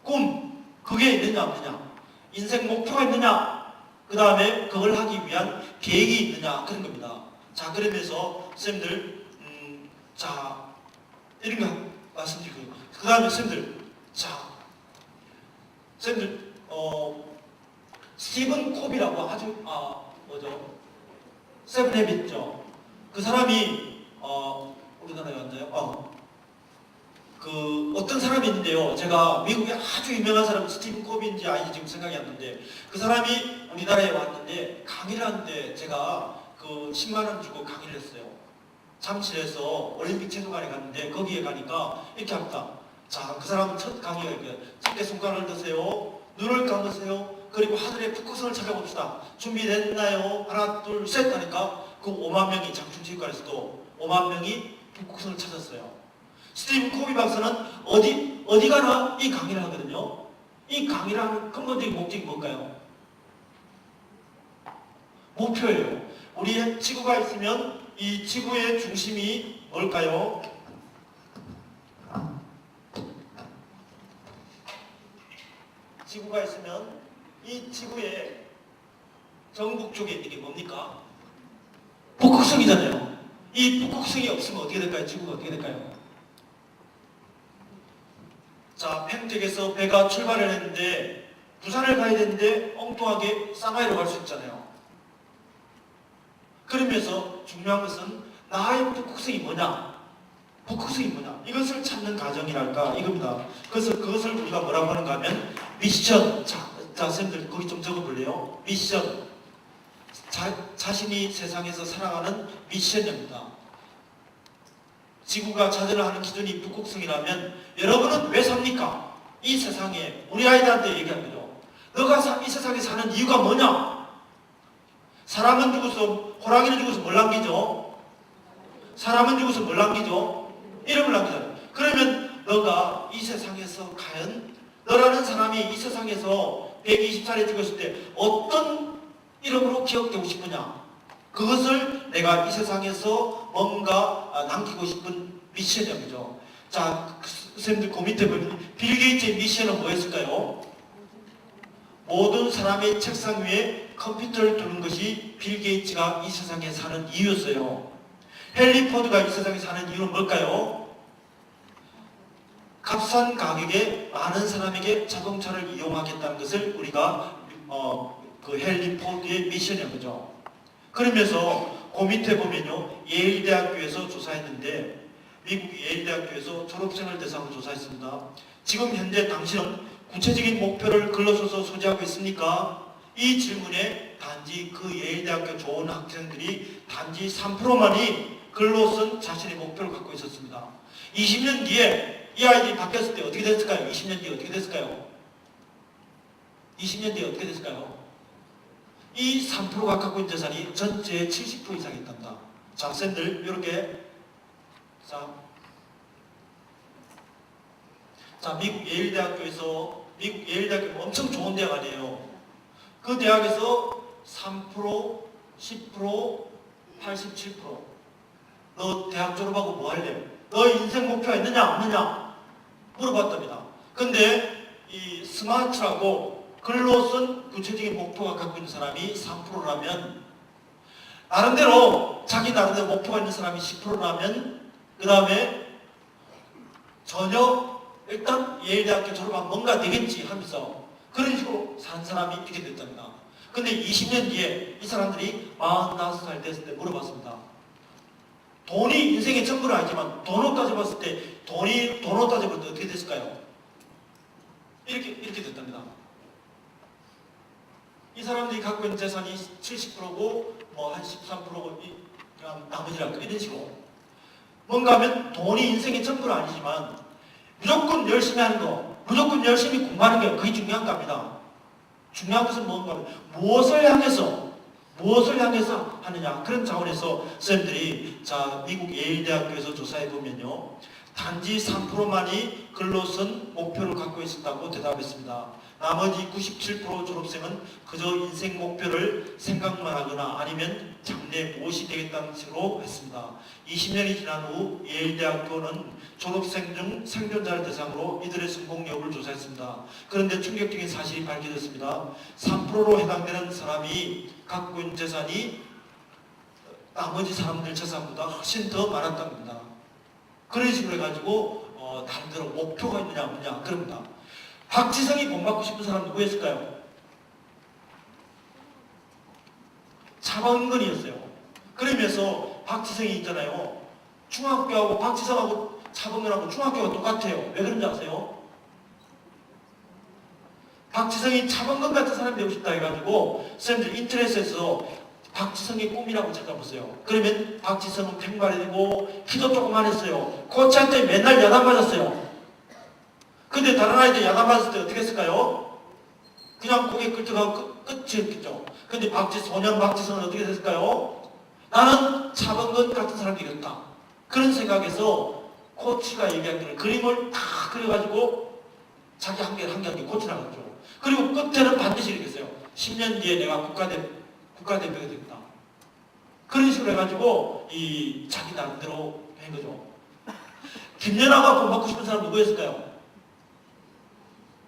꿈, 그게 있느냐 없느냐, 인생 목표가 있느냐, 그 다음에 그걸 하기 위한 계획이 있느냐, 그런 겁니다. 자, 그러면서 선생님들, 자, 이런 거 말씀드리고요. 그 다음에 선생님들, 자, 선생님들, 스티븐 콥이라고 아주, 뭐죠? 세븐 헤빗죠. 그 사람이, 우리나라에 왔나요? 그 어떤 사람이 있는데요. 제가 미국에 아주 유명한 사람, 스티븐 콥인지 아닌지 지금 생각이 안 나는데, 그 사람이 우리나라에 왔는데 강의를 하는데 제가 그 10만 원 주고 강의를 했어요. 잠실에서 올림픽 체조관에 갔는데 거기에 가니까 이렇게 합니다. 자, 그 사람 첫 강의가 이렇게, 첫째 손가락을 드세요. 눈을 감으세요. 그리고 하늘의 북극성을 찾아봅시다. 준비됐나요? 하나, 둘, 셋 하니까 그 5만 명이, 장충체육관에서도 5만 명이 북극성을 찾았어요. 스티븐 코비 박사는 어디 가나 이 강의를 하거든요. 이 강의를 하는 근본적인 목적이 뭘까요? 목표예요. 우리의 지구가 있으면 이 지구의 중심이 뭘까요? 지구가 있으면 이 지구의 전국 쪽에 있는 게 뭡니까? 북극성이잖아요. 이 북극성이 없으면 어떻게 될까요? 지구가 어떻게 될까요? 자, 평택에서 배가 출발을 했는데 부산을 가야 되는데 엉뚱하게 상하이로 갈 수 있잖아요. 그러면서 중요한 것은 나의 북극성이 뭐냐? 북극성이 뭐냐? 이것을 찾는 과정이랄까 이겁니다. 그래서 그것을 우리가 뭐라고 하는가 하면 미션. 자, 선생님들 거기 좀 적어볼래요? 미션. 자신이 세상에서 살아가는 미션입니다. 지구가 좌절하는 기준이 북극성이라면 여러분은 왜 삽니까? 이 세상에 우리 아이들한테 얘기한 거죠. 너가 이 세상에 사는 이유가 뭐냐? 사람은 죽어서, 호랑이는 죽어서 뭘 남기죠? 사람은 죽어서 뭘 남기죠? 이름을 남기잖아요. 그러면 너가 이 세상에서 과연 너라는 사람이 이 세상에서 120살에 죽었을 때 어떤 이름으로 기억되고 싶으냐? 그것을 내가 이 세상에서 뭔가 남기고 싶은 미션이죠. 자, 선생님들 그 밑에 보면 빌 게이츠의 미션은 뭐였을까요? 모든 사람의 책상 위에 컴퓨터를 두는 것이 빌 게이츠가 이 세상에 사는 이유였어요. 헨리 포드가 이 세상에 사는 이유는 뭘까요? 값싼 가격에 많은 사람에게 자동차를 이용하겠다는 것을 우리가 그 헨리 포드의 미션인 거죠. 그러면서 그 밑에 보면요, 예일대학교에서 조사했는데, 미국 예일대학교에서 졸업생을 대상으로 조사했습니다. 지금 현재 당신은 구체적인 목표를 글러써서 소지하고 있습니까? 이 질문에 단지 그 예일대학교 좋은 학생들이 단지 3%만이 글로 쓴 자신의 목표를 갖고 있었습니다. 20년 뒤에 이 아이들이 바뀌었을 때 어떻게 됐을까요? 20년 뒤에 어떻게 됐을까요? 20년 뒤에 어떻게 됐을까요? 이 3%가 갖고 있는 재산이 전체의 70% 이상 있답니다. 자, 학생들 이렇게 자, 미국 예일대학교에서, 미국 예일대학교가 엄청 좋은 대학 아니에요. 그 대학에서 3%, 10%, 87%. 너 대학 졸업하고 뭐 할래? 너 인생 목표가 있느냐 없느냐? 물어봤답니다. 근데 이 스마트라고 글로 쓴 구체적인 목표가 갖고 있는 사람이 3%라면, 나름대로 자기 나름대로 목표가 있는 사람이 10%라면, 그 다음에 전혀 일단 예일대학교 졸업하면 뭔가 되겠지 하면서 그런 식으로 사는 사람이 이렇게 됐답니다. 근데 20년 뒤에 이 사람들이 45살 됐을 때 물어봤습니다. 돈이 인생의 전부는 아니지만 돈으로 따져봤을 때 돈으로 따져볼 때 어떻게 됐을까요? 이렇게 됐답니다. 이 사람들이 갖고 있는 재산이 70%고 뭐 한 13%고 나머지랄까 이런 식으로 뭔가 하면 돈이 인생의 전부는 아니지만 무조건 열심히 하는 거, 무조건 열심히 공부하는 게 그게 중요한 겁니다. 중요한 것은 뭔가 하면 무엇을 향해서 하느냐, 그런 차원에서 선생님들이 자, 미국 예일대학교에서 조사해 보면요, 단지 3%만이 글로 쓴 목표를 갖고 있었다고 대답했습니다. 나머지 97% 졸업생은 그저 인생 목표를 생각만 하거나 아니면 장래 무엇이 되겠다는 식으로 했습니다. 20년이 지난 후 예일대학교는 졸업생 중 생존자를 대상으로 이들의 성공 여부를 조사했습니다. 그런데 충격적인 사실이 밝혀졌습니다. 3%로 해당되는 사람이 갖고 있는 재산이 나머지 사람들 재산보다 훨씬 더 많았다는 겁니다. 그런 식으로 해가지고 나름대로 목표가 있느냐 없느냐 그럽니다. 박지성이 본받고 싶은 사람 누구였을까요? 차범근이었어요. 그러면서 박지성이 있잖아요. 중학교하고 박지성하고 차범근하고 중학교가 똑같아요. 왜 그런지 아세요? 박지성이 차범근 같은 사람이 되고 싶다 해가지고 선생님들 인터넷에서 박지성의 꿈이라고 찾아보세요. 그러면 박지성은 백발이 되고 키도 조그만했어요. 코치한테 맨날 야단 맞았어요. 근데 다른 아이들 야단 맞을 때 어떻게 했을까요? 그냥 고개 끄덕하고 끝이었겠죠. 근데 소년 박지성은 어떻게 됐을까요? 나는 차범근 같은 사람이 되겠다. 그런 생각에서 코치가 얘기한 대로 그림을 다 그려가지고 자기 한 개 고쳐 나갔죠. 그리고 끝에는 반드시 이렇게 했어요. 10년 뒤에 내가 국가대표가 되겠다. 그런 식으로 해가지고 자기 나름대로 한 거죠. 김연아가 본받고 싶은 사람 누구였을까요?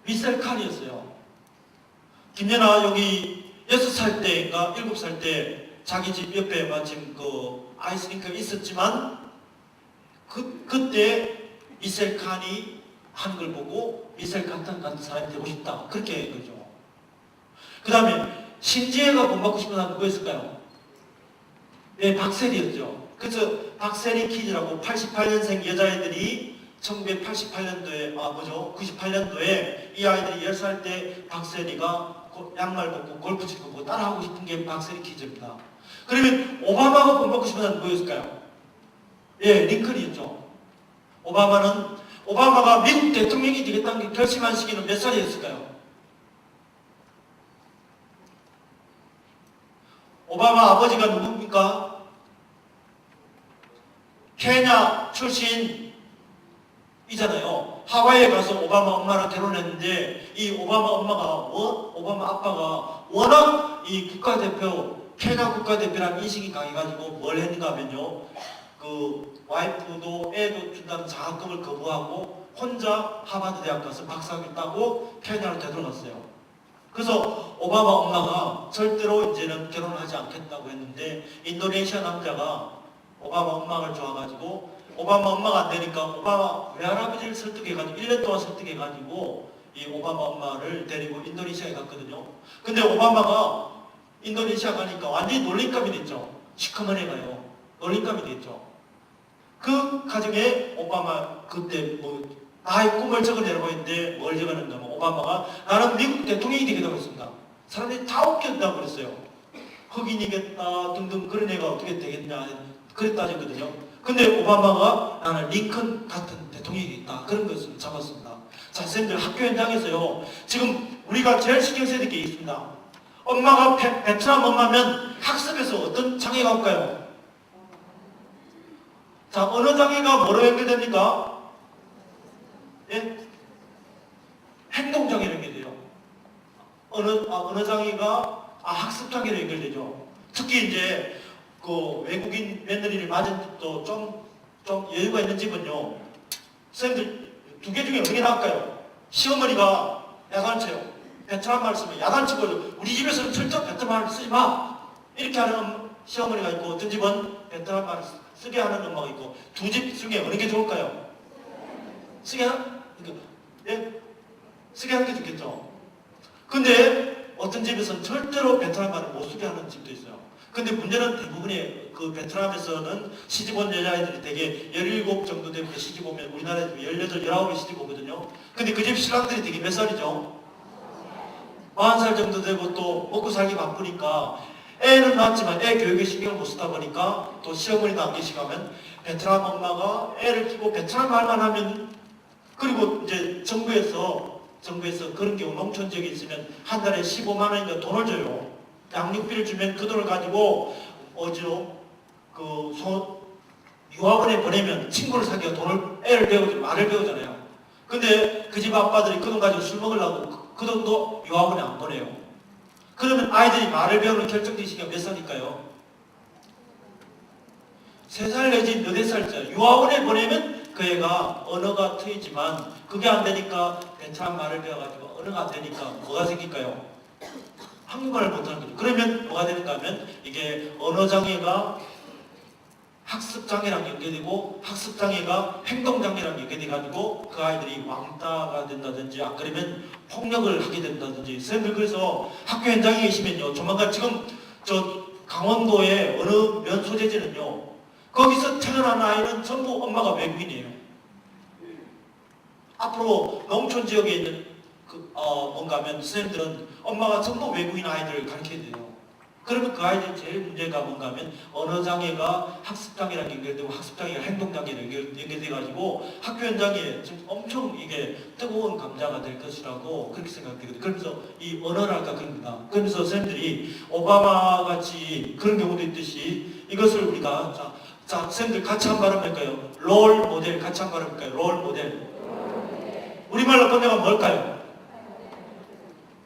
미셀 칸이었어요. 김연아 여기 6살 때인가 7살 때 자기 집 옆에 마침 그 아이스링크가 있었지만 그때 미셀 칸이 하는 걸 보고 미셀 칸 같은 사람이 되고 싶다. 그렇게 한 거죠. 그 다음에 신지혜가 본받고 싶은 사람 누구였을까요? 네, 박세리였죠. 그래서 박세리 퀴즈라고 88년생 여자애들이 1988년도에 98년도에 이 아이들이 10살 때 박세리가 양말 벗고 골프 치고 따라하고 싶은 게 박세리 퀴즈입니다. 그러면 오바마가 본받고 싶은 사람 누구였을까요? 예, 링컨이었죠. 오바마가 미국 대통령이 되겠다는 게 결심한 시기는 몇 살이었을까요? 오바마 아버지가 누굽니까? 케냐 출신이잖아요. 하와이에 가서 오바마 엄마랑 결혼했는데 이 오바마 아빠가 워낙 이 케냐 국가대표라는 인식이 강해가지고 뭘 했는가 하면요. 그 와이프도 애도 준다는 장학금을 거부하고 혼자 하버드 대학 가서 박사학위 따고 케냐로 되돌아갔어요. 그래서 오바마 엄마가 절대로 이제는 결혼하지 않겠다고 했는데 인도네시아 남자가 오바마 엄마를 좋아가지고 오바마 엄마가 안 되니까 오바마 외할아버지를 설득해가지고 1년 동안 설득해가지고 이 오바마 엄마를 데리고 인도네시아에 갔거든요. 근데 오바마가 인도네시아 가니까 완전히 놀림감이 됐죠. 시커먼 애가요. 놀림감이 됐죠. 그 가정에 오바마 그때 나의 꿈을 적어내라고 했는데 뭘 적었는가 하면 오바마가 나는 미국 대통령이 되겠다고 했습니다. 사람들이 다 웃겼다고 그랬어요. 흑인이겠다 등등 그런 애가 어떻게 되겠냐 그랬다 하셨거든요. 근데 오바마가 나는 링컨 같은 대통령이 되겠다 그런 것을 잡았습니다. 자, 선생님들 학교 현장에서요. 지금 우리가 제일 신경 써야 될 게 있습니다. 엄마가 베트남 엄마면 학습에서 어떤 장애가 올까요? 자, 언어 장애가 뭐로 연결됩니까? 예? 행동 장애로 연결돼요. 언어 장애가 학습 장애로 연결되죠. 특히 이제 그 외국인 며느리를 맞은 집도 좀 여유가 있는 집은요. 선생님들 두 개 중에 어느 게 나을까요? 시어머니가 야단쳐요. 베트남 말을 쓰면 야단치고 우리 집에서는 절대 베트남 말을 쓰지 마. 이렇게 하는 시어머니가 있고 어떤 집은 베트남 말을 쓰게 하는 엄마가 있고 두 집 중에 어느 게 좋을까요? 쓰게 하는 게 좋겠죠. 근데 어떤 집에서는 절대로 베트남 말을 못 쓰게 하는 집도 있어요. 근데 문제는 대부분의 그 베트남에서는 시집 온 여자아이들이 되게 17 정도 되면 시집 오면 우리나라에서 18, 19에 시집 오거든요. 근데 그 집 신랑들이 되게 몇 살이죠? 40살 정도 되고 또 먹고 살기 바쁘니까 애는 낳았지만 애 교육에 신경을 못 쓰다 보니까 또 시어머니도 안 계시가면 베트남 엄마가 애를 키고 베트남 말만 하면 그리고 이제 정부에서 그런 경우 농촌 지역에 있으면 한 달에 15만 원인가 돈을 줘요. 양육비를 주면 그 돈을 가지고 유학원에 보내면 친구를 사귀어 애를 배우고 말을 배우잖아요. 근데 그 집 아빠들이 그 돈 가지고 술 먹으려고 그 돈도 유학원에 안 보내요. 그러면 아이들이 말을 배우는 결정적인 시기가 몇 살일까요? 3살 내지 4살짜리. 유학원에 보내면 그 애가 언어가 트이지만 그게 안 되니까 베트남 말을 배워가지고 언어가 안 되니까 뭐가 생길까요? 한국말을 못하는 거죠. 그러면 뭐가 되는가 하면 이게 언어장애가 학습장애랑 연계되고 학습장애가 행동장애랑 연계돼가지고 그 아이들이 왕따가 된다든지 안 그러면 폭력을 하게 된다든지 선생님들 그래서 학교 현장에 계시면요 조만간 지금 저 강원도의 어느 면 소재지는요 거기서 태어난 아이는 전부 엄마가 외국인이에요. 앞으로 농촌 지역에 있는 뭔가 하면 선생님들은 엄마가 전부 외국인 아이들을 가르쳐야 돼요. 그러면 그 아이들 제일 문제가 뭔가 하면 언어장애가 학습장애랑 연결되고 학습장애가 행동장애랑 연결돼가지고 학교 현장에 지금 엄청 이게 뜨거운 감자가 될 것이라고 그렇게 생각되거든요. 그러면서 이 언어랄까 그럽니다. 그러면서 선생님들이 오바마 같이 그런 경우도 있듯이 이것을 우리가 자 선생님들 같이 한 발음 할까요? 롤 모델 같이 한 발음 할까요? 롤 모델. 우리말로 번역하면 뭘까요?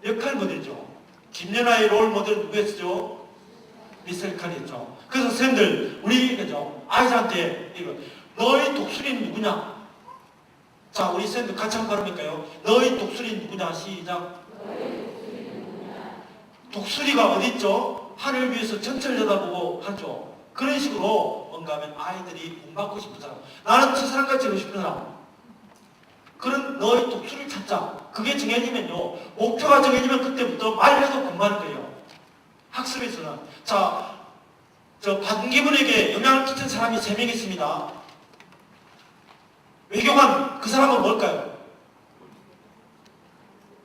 역할 모델이죠. 김연아의 롤 모델은 누구였죠? 미셀 칼이었죠. 그래서 선생님들 우리 아이들한테 이거 너희 독수리는 누구냐? 자 우리 선생님들 같이 한 발음 할까요? 너희 독수리는 누구냐? 시작. 독수리가 어디 있죠? 하늘 위에서 전체를 쳐다보고 하죠. 그런 식으로 뭔가 하면 아이들이 본받고 싶은 사람, 나는 저 사람같이 되고 싶은 사람, 그런 너의 독수리를 찾자. 그게 정해지면요 목표가 정해지면 그때부터 말해도 공부하는 거예요. 학습에서는. 자, 저 박기분에게 영향을 끼친 사람이 3명 있습니다. 외교관 그 사람은 뭘까요?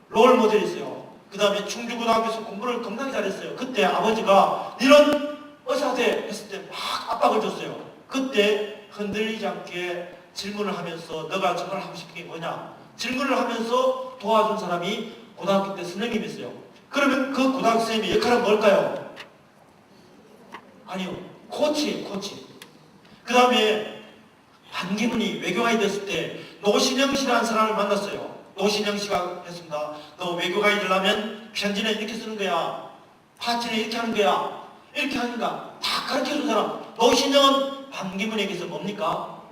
롤 모델이세요. 그 다음에 충주고등학교에서 공부를 겁나게 잘했어요. 그때 아버지가 너는 의사 돼 했을 때 막 압박을 줬어요. 그때 흔들리지 않게 질문을 하면서 너가 정말 하고 싶은 게 뭐냐? 질문을 하면서 도와준 사람이 고등학교 때 선생님이었어요. 그러면 그 고등학교 선생님의 역할은 뭘까요? 아니요. 코치예요. 코치. 그 다음에 반기문이 외교관이 됐을 때 노신영 씨라는 사람을 만났어요. 노신영 씨가 했습니다. 너 외교관이 되려면 편지는 이렇게 쓰는 거야. 파티는 이렇게 하는 거야. 이렇게 하니까 다 가르쳐준 사람. 노신영은 반기문에게서 뭡니까?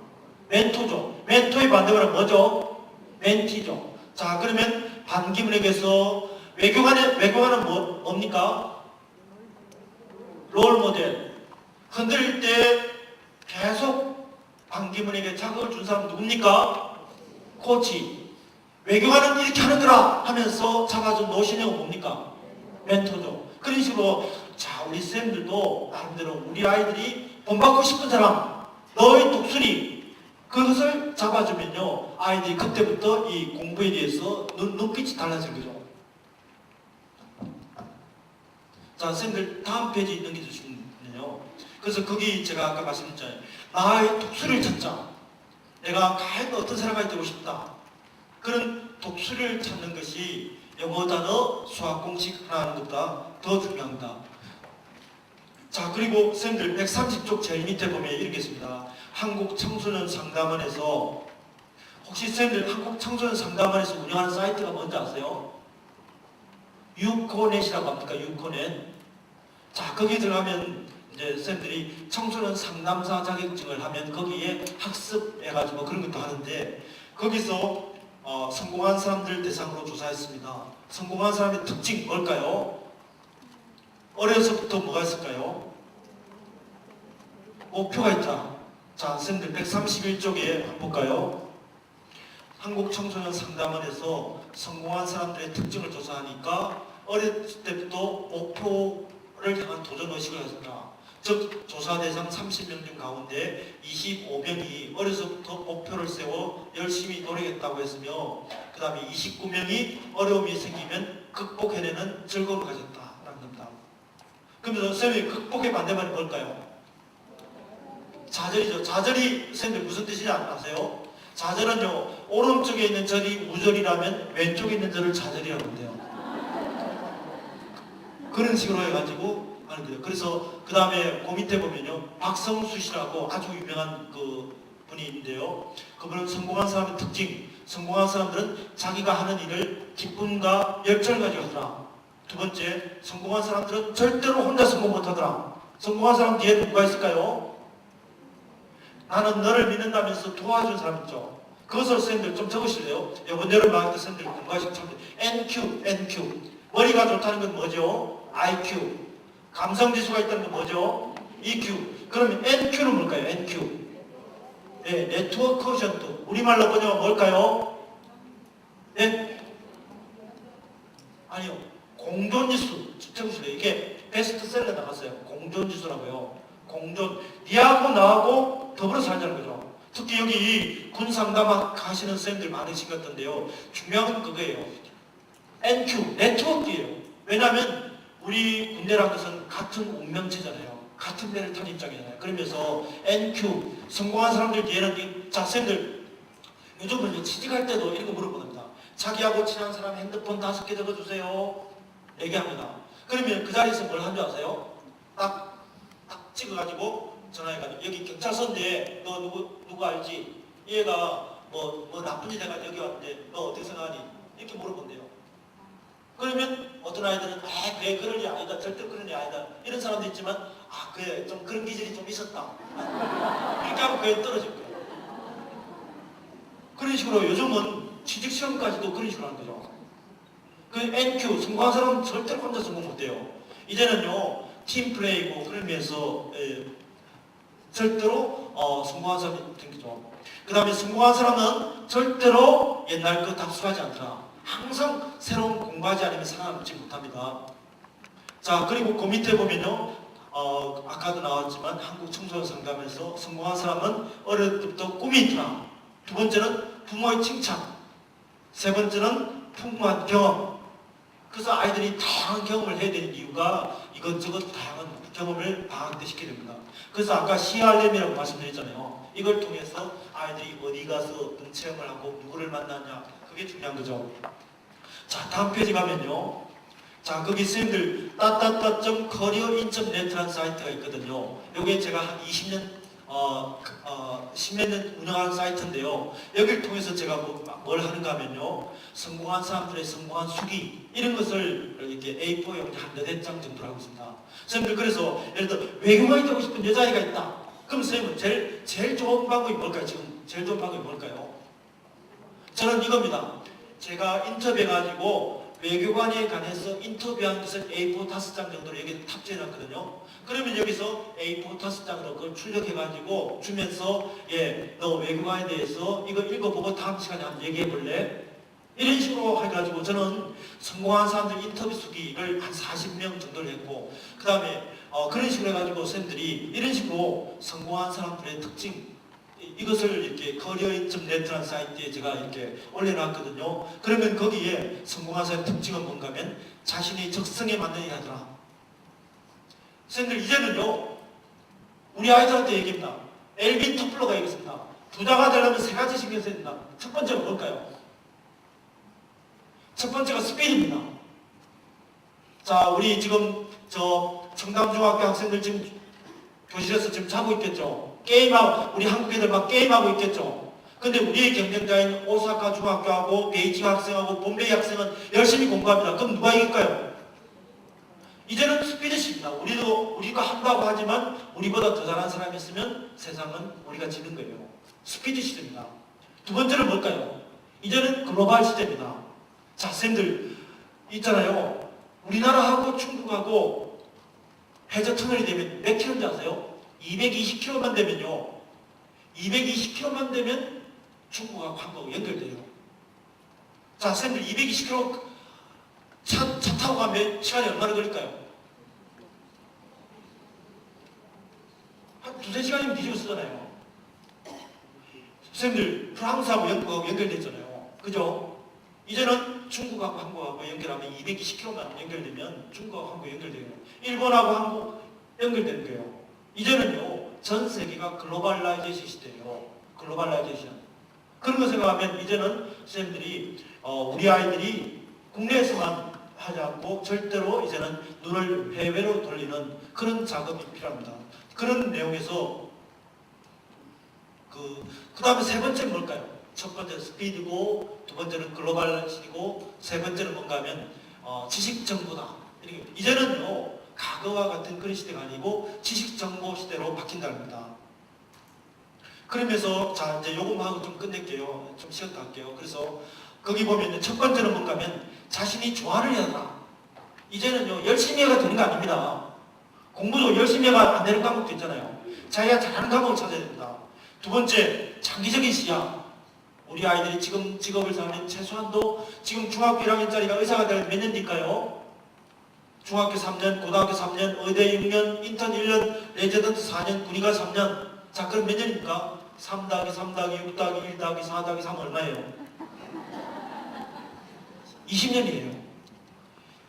멘토죠. 멘토의 반대가 뭐죠? 멘티죠. 자, 그러면 반기문에게서 외교관은 뭡니까? 롤 모델. 흔들릴 때 계속 반기문에게 자극을 준 사람 누굽니까? 코치. 외교관은 이렇게 하는 거라 하면서 잡아준 노신영은 뭡니까? 멘토죠. 그런 식으로 자, 우리 쌤들도 나름대로 우리 아이들이 본받고 싶은 사람, 너의 독수리 그것을 잡아주면요 아이들이 그때부터 이 공부에 대해서 눈빛이 달라질 거죠. 자, 쌤들 다음 페이지 넘겨주시면요. 그래서 거기 제가 아까 말씀드렸잖아요. 나의 독수리를 찾자. 내가 과연 어떤 사람이 되고 싶다. 그런 독수리를 찾는 것이 영어 단어, 수학 공식 하나 하는 것보다 더 중요합니다. 자, 그리고 쌤들 130쪽 제일 밑에 보면 이렇게 있습니다. 한국 청소년 상담원에서 혹시 쌤들 한국 청소년 상담원에서 운영하는 사이트가 뭔지 아세요? 유코넷이라고 합니까? 유코넷. 자, 거기 들어가면 이제 쌤들이 청소년 상담사 자격증을 하면 거기에 학습해가지고 그런 것도 하는데 거기서 성공한 사람들 대상으로 조사했습니다. 성공한 사람의 특징 뭘까요? 어려서부터 뭐가 있을까요? 목표가 있다. 자, 쌤들 131쪽에 한번 볼까요? 한국 청소년 상담원에서 성공한 사람들의 특징을 조사하니까 어렸을 때부터 목표를 향한 도전 의식을 했습니다. 즉 조사 대상 30명 중 가운데 25명이 어려서부터 목표를 세워 열심히 노력했다고 했으며 그 다음에 29명이 어려움이 생기면 극복해내는 즐거움을 가졌다라는 겁니다. 그러면서 쌤이 극복의 반대말이 뭘까요? 좌절이죠. 좌절이 쌤들 무슨 뜻인지 아세요? 좌절은요 오른쪽에 있는 절이 우절이라면 왼쪽에 있는 절을 좌절이라고 한대요. 그런 식으로 해가지고 하는 거예요. 그래서 그 다음에 그 밑에 보면요 박성수 씨라고 아주 유명한 그 분이 있는데요. 그분은 성공한 사람의 특징, 성공한 사람들은 자기가 하는 일을 기쁨과 열정을 가지고 하더라. 두 번째, 성공한 사람들은 절대로 혼자 성공 못하더라. 성공한 사람 뒤에 누가 있을까요? 나는 너를 믿는다면서 도와준 사람 있죠. 그것을 쌤들 좀 적으실래요? 이번 여름 방학 때 쌤들 공부하실 텐데 NQ 머리가 좋다는 건 뭐죠? IQ 감성지수가 있다는 건 뭐죠? EQ 그러면 NQ는 뭘까요? NQ 네, 네트워크 쿼션트 우리말로 번역은 뭘까요? 네? 아니요 공존지수 적으실래요? 이게 베스트셀러 나갔어요. 공존지수라고요. 공존 니하고 나하고 더불어 살자는 거죠. 특히 여기 군상담학 하시는 쌤들 많으신 것 같은데요. 중요한 건 그거예요. NQ, 네트워크예요. 왜냐하면 우리 군대라는 것은 같은 운명체잖아요. 같은 배를 탄 입장이잖아요. 그러면서 NQ, 성공한 사람들 뒤에는 자, 쌤들 요즘은 취직할 때도 이런 거 물어봅니다. 자기하고 친한 사람 핸드폰 5개 적어주세요. 얘기합니다. 그러면 그 자리에서 뭘 한 줄 아세요? 딱 찍어가지고 전화해가지고 여기 경찰서인데 너 누구 알지? 얘가 뭐 나쁜 짓 해가지고 여기 왔는데 너 어떻게 생각하니? 이렇게 물어본대요. 그러면 어떤 아이들은 그래 그럴 일 아니다 절대 그럴 일 아니다 이런 사람도 있지만 그래 좀 그런 기질이 좀 있었다 이렇게 하고 그게 떨어질 거예요. 그런 식으로 요즘은 취직시험까지도 그런 식으로 하는 거죠. 그 NQ 성공한 사람은 절대 혼자 성공 못해요. 이제는요 팀플레이고 그러면서 절대로 성공한 사람이 생기죠. 그 다음에 성공한 사람은 절대로 옛날 거 답습하지 않더라. 항상 새로운 공부하지 않으면 살아남지 못합니다. 자, 그리고 그 밑에 보면요 아까도 나왔지만 한국 청소년 상담에서 성공한 사람은 어릴 때부터 꿈이 있더라. 두 번째는 부모의 칭찬, 세 번째는 풍부한 경험. 그래서 아이들이 다양한 경험을 해야 되는 이유가 이것저것 다양한 경험을 방학 때 시켜야 됩니다. 그래서 아까 CRM이라고 말씀드렸잖아요. 이걸 통해서 아이들이 어디 가서 어떤 체험을 하고 누구를 만나냐, 그게 중요한 거죠. 자, 다음 페이지 가면요. 자, 거기 선생님들 따따따.careerinter넷이라는 사이트가 있거든요. 여기에 제가 한 20년 10몇 년 운영한 사이트인데요. 여기를 통해서 제가 뭘 하는가 하면요. 성공한 사람들의 성공한 수기, 이런 것을 이렇게 A4용지 한 4장 정도로 하고 있습니다. 선생님들, 그래서 예를 들어 외교관이 되고 싶은 여자아이가 있다. 그럼 선생님은 제일 좋은 방법이 뭘까요? 지금 제일 좋은 방법이 뭘까요? 저는 이겁니다. 제가 인터뷰해가지고 외교관에 관해서 인터뷰한 것을 A4 5장 정도로 여기 탑재해놨거든요. 그러면 여기서 A4 5장으로 그걸 출력해가지고 주면서 너 외교관에 대해서 이거 읽어보고 다음 시간에 한번 얘기해볼래? 이런 식으로 해가지고 저는 성공한 사람들 인터뷰 수기를 한 40명 정도를 했고, 그 다음에 그런 식으로 해가지고 선생님들이 이런 식으로 성공한 사람들의 특징, 이것을 이렇게 career.net라는 사이트에 제가 이렇게 올려놨거든요. 그러면 거기에 성공한 사람의 특징은 뭔가 하면 자신의 적성에 맞는 일 하더라. 선생님들, 이제는요 우리 아이들한테 얘기합니다. 엘빈 토플러가 얘기했습니다. 부자가 되려면 3가지 신경 써야 된다. 첫 번째가 뭘까요? 첫 번째가 스피드입니다. 자, 우리 지금 청담중학교 학생들 지금 교실에서 지금 자고 있겠죠. 게임하고, 우리 한국 애들 막 게임하고 있겠죠. 근데 우리의 경쟁자인 오사카 중학교하고 베이징 학생하고 bombe이 학생은 열심히 공부합니다. 그럼 누가 이길까요? 이제는 스피드십니다. 우리가 한다고 하지만 우리보다 더 잘하는 사람이 있으면 세상은 우리가 지는 거예요. 스피드 시대입니다. 두 번째는 뭘까요? 이제는 글로벌 시대입니다. 자, 선생님들 있잖아요. 우리나라하고 중국하고 해저 터널이 되면 몇 킬로인지 아세요? 220km만 되면요. 220km만 되면 중국하고 한국하고 연결돼요. 자, 선생님들 220km 차 타고 가면 시간이 얼마나 걸릴까요? 한 2-3시간이면 뒤집어 쓰잖아요. 선생님들 프랑스하고 영국하고 연결됐잖아요. 그죠? 이제는 중국하고 한국하고 연결하면 220km만 연결되면 중국하고 한국 연결돼요. 일본하고 한국 연결되는 거예요. 이제는요, 전 세계가 글로벌라이제이션 시대예요. 글로벌라이제이션. 그런 거 생각하면 이제는 선생님들이 우리 아이들이 국내에서만 하지 않고 절대로 이제는 눈을 해외로 돌리는 그런 작업이 필요합니다. 그런 내용에서 그 다음에 세 번째는 뭘까요? 첫 번째는 스피드고, 두 번째는 글로벌라이제이션이고, 세 번째는 뭔가 하면 지식 정보다. 이제는요, 과거와 같은 그런 시대가 아니고 지식 정보 시대로 바뀐다는 겁니다. 그러면서 자, 이제 요것만 하고 좀 끝낼게요. 좀 쉬었다 할게요. 그래서 거기 보면 첫 번째는 뭔가 하면 자신이 좋아하는 일 하라. 이제는요, 열심히 해가 되는 거 아닙니다. 공부도 열심히 해가 안 되는 과목도 있잖아요. 자기가 잘하는 과목을 찾아야 됩니다. 두 번째, 장기적인 시야. 우리 아이들이 지금 직업을 잡으면 최소한도 지금 중학교 1학년짜리가 의사가 될 몇 년 뒤일까요? 중학교 3년, 고등학교 3년, 의대 6년, 인턴 1년, 레지던트 4년, 군의관 3년. 자, 그럼 몇 년입니까? 3 더하기 3 더하기 6 더하기 1 더하기 4 더하기 3 얼마예요? 20년이에요.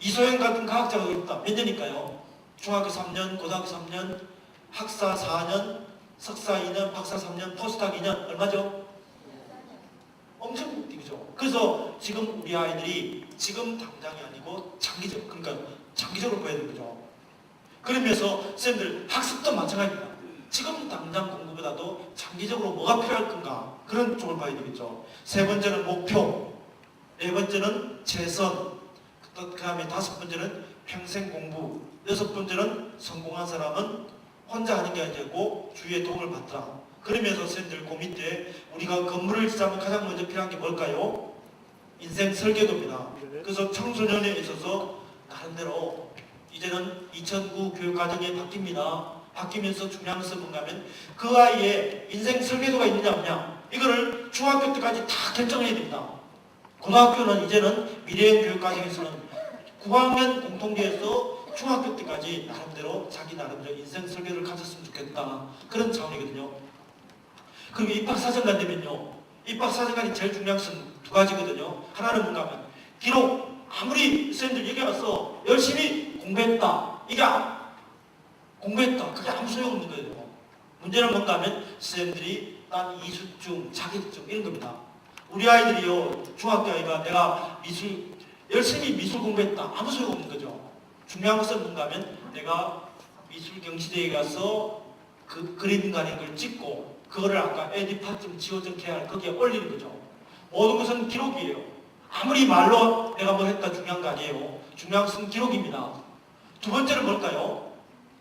이소영 같은 과학자가 있다. 몇 년일까요? 중학교 3년, 고등학교 3년, 학사 4년, 석사 2년, 박사 3년, 포스닥 2년. 얼마죠? 엄청 뛰죠. 그래서 지금 우리 아이들이 지금 당장이 아니고 장기적, 그러니까 장기적으로 봐야 되는 거죠. 그러면서 쌤들 학습도 마찬가지입니다. 지금 당장 공부보다도 장기적으로 뭐가 필요할 건가, 그런 쪽을 봐야 되겠죠. 세 번째는 목표, 네 번째는 최선, 그 다음에 다섯 번째는 평생 공부, 여섯 번째는 성공한 사람은 혼자 하는 게 아니고 주위의 도움을 받더라. 그러면서 선생님들 그 밑에 우리가 건물을 짓자면 가장 먼저 필요한 게 뭘까요? 인생 설계도입니다. 그래서 청소년에 있어서 나름대로 이제는 2009 교육과정이 바뀝니다. 바뀌면서 중요한 것은 뭔가 하면 그 아이의 인생 설계도가 있느냐 없냐, 이거를 중학교 때까지 다 결정해야 됩니다. 고등학교는 이제는 미래형 교육과정에서는 9학년 공통제에서 중학교 때까지 나름대로 자기 나름대로 인생 설계를 가졌으면 좋겠다, 그런 차원이거든요. 그리고 입학사정관 되면요, 입학사정관이 제일 중요한 것은 두 가지거든요. 하나는 뭔가 하면 기록, 아무리 쌤들 얘기해서 열심히 공부했다. 이게 공부했다. 그게 아무 소용없는 거예요. 문제는 뭔가 하면 쌤들이 딴 이수증, 자격증 이런 겁니다. 우리 아이들이요, 중학교 아이가 내가 열심히 미술 공부했다. 아무 소용없는 거죠. 중요한 것은 뭔가 하면 내가 미술 경시대에 가서 그 그림 가는 걸 찍고 그거를 아까 에디파점, 지오점, 계열 거기에 올리는 거죠. 모든 것은 기록이에요. 아무리 말로 내가 뭐 했다 중요한 거 아니에요. 중요한 것은 기록입니다. 두 번째는 뭘까요?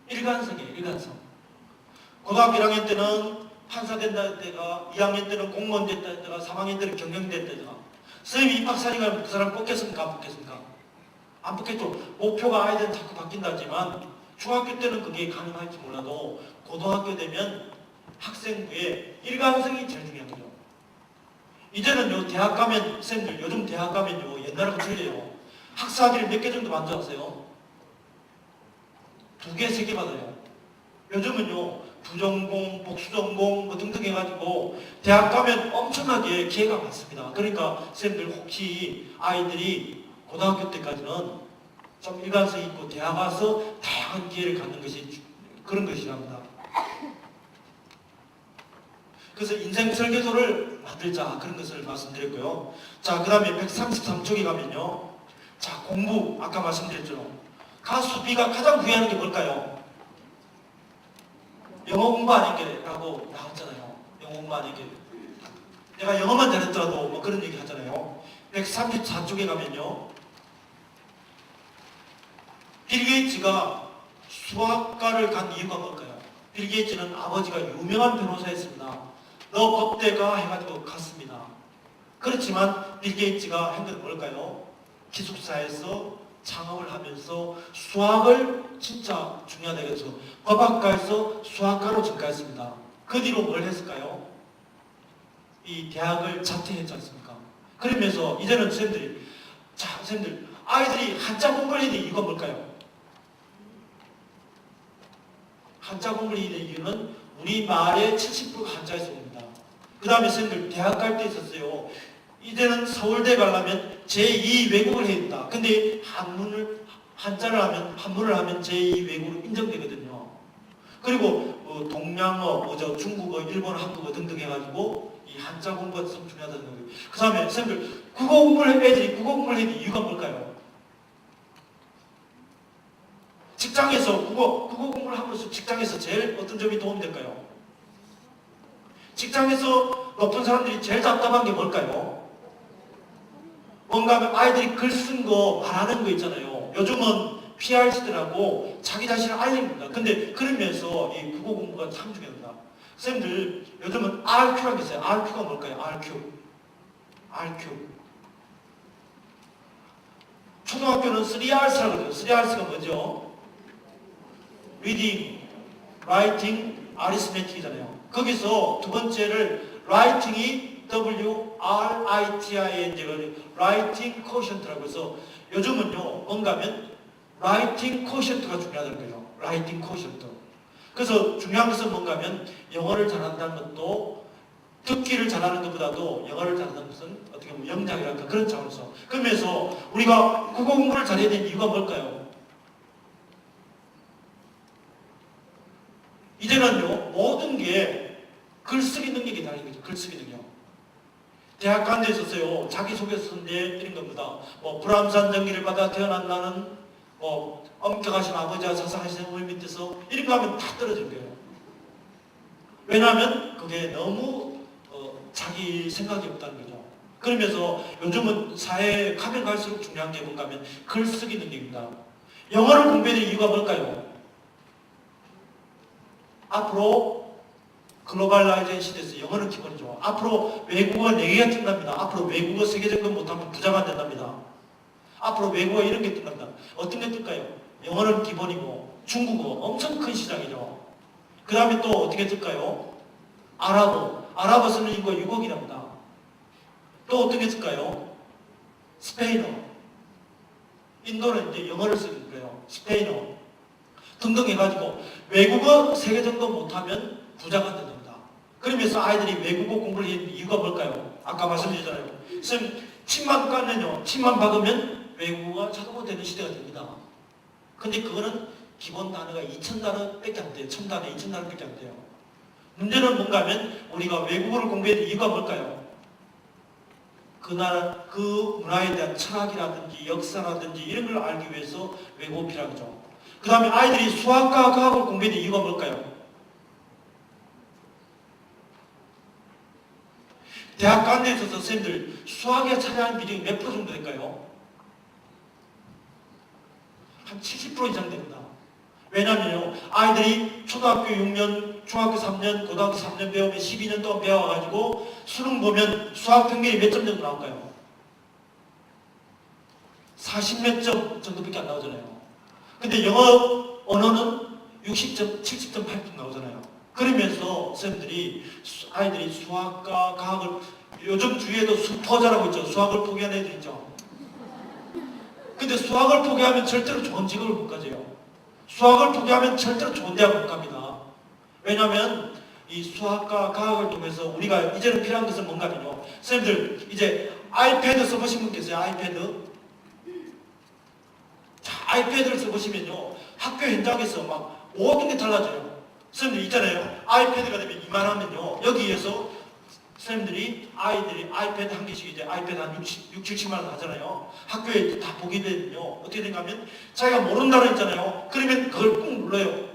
일관성이에요. 일관성. 고등학교 1학년 때는 판사 된다 때가, 2학년 때는 공무원 됐다 때가, 3학년 때는 경영 됐다 때가. 선생님이 입학사정관 그 사람 뽑겠습니까? 안 뽑겠습니까? 안 뽑겠죠. 목표가 아이들은 자꾸 바뀐다지만 중학교 때는 그게 가능할지 몰라도 고등학교 되면 학생부의 일관성이 제일 중요한 거죠. 이제는요, 대학 가면, 쌤들, 요즘 대학 가면요, 옛날하고 틀려요. 학사학위를 몇 개 정도 만들었어요? 2개, 3개 받아요. 요즘은요, 부전공, 복수전공 뭐 등등 해가지고 대학 가면 엄청나게 기회가 많습니다. 그러니까 쌤들 혹시 아이들이 고등학교 때까지는 좀 일관성 있고 대학 와서 다양한 기회를 갖는 것이 그런 것이랍니다. 그래서 인생 설계도를 만들자 그런 것을 말씀드렸고요. 자, 그 다음에 133쪽에 가면요. 자, 공부 아까 말씀드렸죠. 가수 B가 가장 후회하는 게 뭘까요? 영어 공부 안 했게라고 나왔잖아요. 영어 공부 안 했게. 내가 영어만 잘했더라도 뭐 그런 얘기 하잖아요. 134쪽에 가면요. 빌 게이츠가 수학과를 간 이유가 뭘까요? 빌 게이츠는 아버지가 유명한 변호사였습니다. 너 법대가 해가지고 갔습니다. 그렇지만 빌 게이츠가 한 건 뭘까요? 기숙사에서 창업을 하면서 수학을 진짜 중요하다 해서 법학과에서 수학과로 전가했습니다. 그 뒤로 뭘 했을까요? 이 대학을 자퇴했지 않습니까? 그러면서 이제는 쌤들이 쌤들 아이들이 한자 공부를 해야 될 이유가 뭘까요? 한자 공부를 해야 될 이유는 우리 말의 70%가 한자에서 옵니다. 그 다음에 쌤들 대학 갈 때 있었어요. 이제는 서울대 가려면 제2 외국을 해야 된다. 근데 한자를 하면, 한문을 하면 제2 외국으로 인정되거든요. 그리고 동양어, 중국어, 일본어, 한국어 등등 해가지고 이 한자 공부가 참 중요하다는 거예요. 그 다음에 쌤들 애들이 국어 공부를 해야 될 이유가 뭘까요? 직장에서 국어 공부를 함으로써 직장에서 제일 어떤 점이 도움이 될까요? 직장에서 높은 사람들이 제일 답답한 게 뭘까요? 뭔가 하면 아이들이 글 쓴 거 말하는 거 있잖아요. 요즘은 PRC들하고 자기 자신을 알립니다. 근데 그러면서 이 국어 공부가 참 중요합니다. 선생님들 요즘은 RQ라는 게 있어요. RQ가 뭘까요? RQ. 초등학교는 3Rs라고 그래요. 3Rs가 뭐죠? Reading, Writing, Arithmetic이잖아요. 거기서 두 번째를 Writing이 WRITING, Writing Quotient라고 해서 요즘은요, 뭔가 하면 Writing Quotient가 중요하다는 거예요. Writing Quotient. 그래서 중요한 것은 뭔가 하면 영어를 잘한다는 것도 듣기를 잘하는 것보다도 영어를 잘하는 것은 어떻게 보면 영작이랄까 그런 차원에서 그러면서 우리가 국어 공부를 잘해야 되는 이유가 뭘까요? 이제는요, 모든 게 글쓰기 능력이 다른 거죠. 글쓰기 능력. 대학 간 데 있었어요. 자기소개서인데 이런 겁니다. 불암산 전기를 받아 태어난 나는 엄격하신 아버지와 자상하신 어머니 밑에서 이런 거 하면 다 떨어질 거예요. 왜냐하면 그게 너무 자기 생각이 없다는 거죠. 그러면서 요즘은 사회에 가면 갈수록 중요한 게 뭔가 하면 글쓰기 능력입니다. 영어를 공부해야 될 이유가 뭘까요? 앞으로 글로벌라이제이션 시대에서 영어는 기본이죠. 앞으로 외국어 4개가 뜬답니다. 앞으로 외국어 세계적으로 못하면 부자가 된답니다. 앞으로 외국어 이런 게 뜬답니다. 어떤 게 뜰까요? 영어는 기본이고 중국어 엄청 큰 시장이죠. 그 다음에 또 어떻게 뜰까요? 아랍어 쓰는 인구가 6억이랍니다. 또 어떤 게 뜰까요? 스페인어. 인도는 이제 영어를 쓰는 거예요. 스페인어. 등등 해가지고 외국어 3개 정도 못하면 부자가 된답니다. 그러면서 아이들이 외국어 공부를 하는 이유가 뭘까요? 아까 말씀드렸잖아요. 쌤, 칩만 까면요, 칩만 박으면 외국어가 자동으로 되는 시대가 됩니다. 근데 그거는 기본 단어가 2,000단어밖에 안 돼요. 1,000단어, 2,000단어밖에 안 돼요. 문제는 뭔가 하면 우리가 외국어를 공부해야 될 이유가 뭘까요? 그 나라, 그 문화에 대한 철학이라든지 역사라든지 이런 걸 알기 위해서 외국어 필요하죠. 그 다음에 아이들이 수학과 과학을 공부해야 될 이유가 뭘까요? 대학 가는 데 있어서 선생님들 수학에 차지하는 비중이 몇 프로 정도 될까요? 한 70% 이상 됩니다. 왜냐면요, 아이들이 초등학교 6년, 중학교 3년, 고등학교 3년 배우면 12년 동안 배워가지고 수능 보면 수학 평균이 몇 점 정도 나올까요? 40몇 점 정도밖에 안 나오잖아요. 근데 영어 언어는 60점, 70점, 80점 나오잖아요. 그러면서 선생님들이 아이들이 수학과 과학을, 요즘 주위에도 수포자라고 있죠. 수학을 포기한 애들 있죠. 근데 수학을 포기하면 절대로 좋은 직업을 못 가져요. 수학을 포기하면 절대로 좋은 대학 못 갑니다. 왜냐하면 이 수학과 과학을 통해서 우리가 이제는 필요한 것은 뭔가 하면요, 선생님들 이제 아이패드 써보신 분 계세요? 아이패드? 자, 아이패드를 써보시면요, 학교 현장에서 막 모든 게 달라져요. 선생님들 있잖아요, 아이패드가 되면 이만하면요, 여기에서 선생님들이 아이들이 아이패드 한 개씩, 이제 아이패드 한 60, 70만 원 하잖아요. 학교에 다 보게 되면요, 어떻게 되는가 하면 자기가 모르는 단어 있잖아요. 그러면 그걸 꾹 눌러요.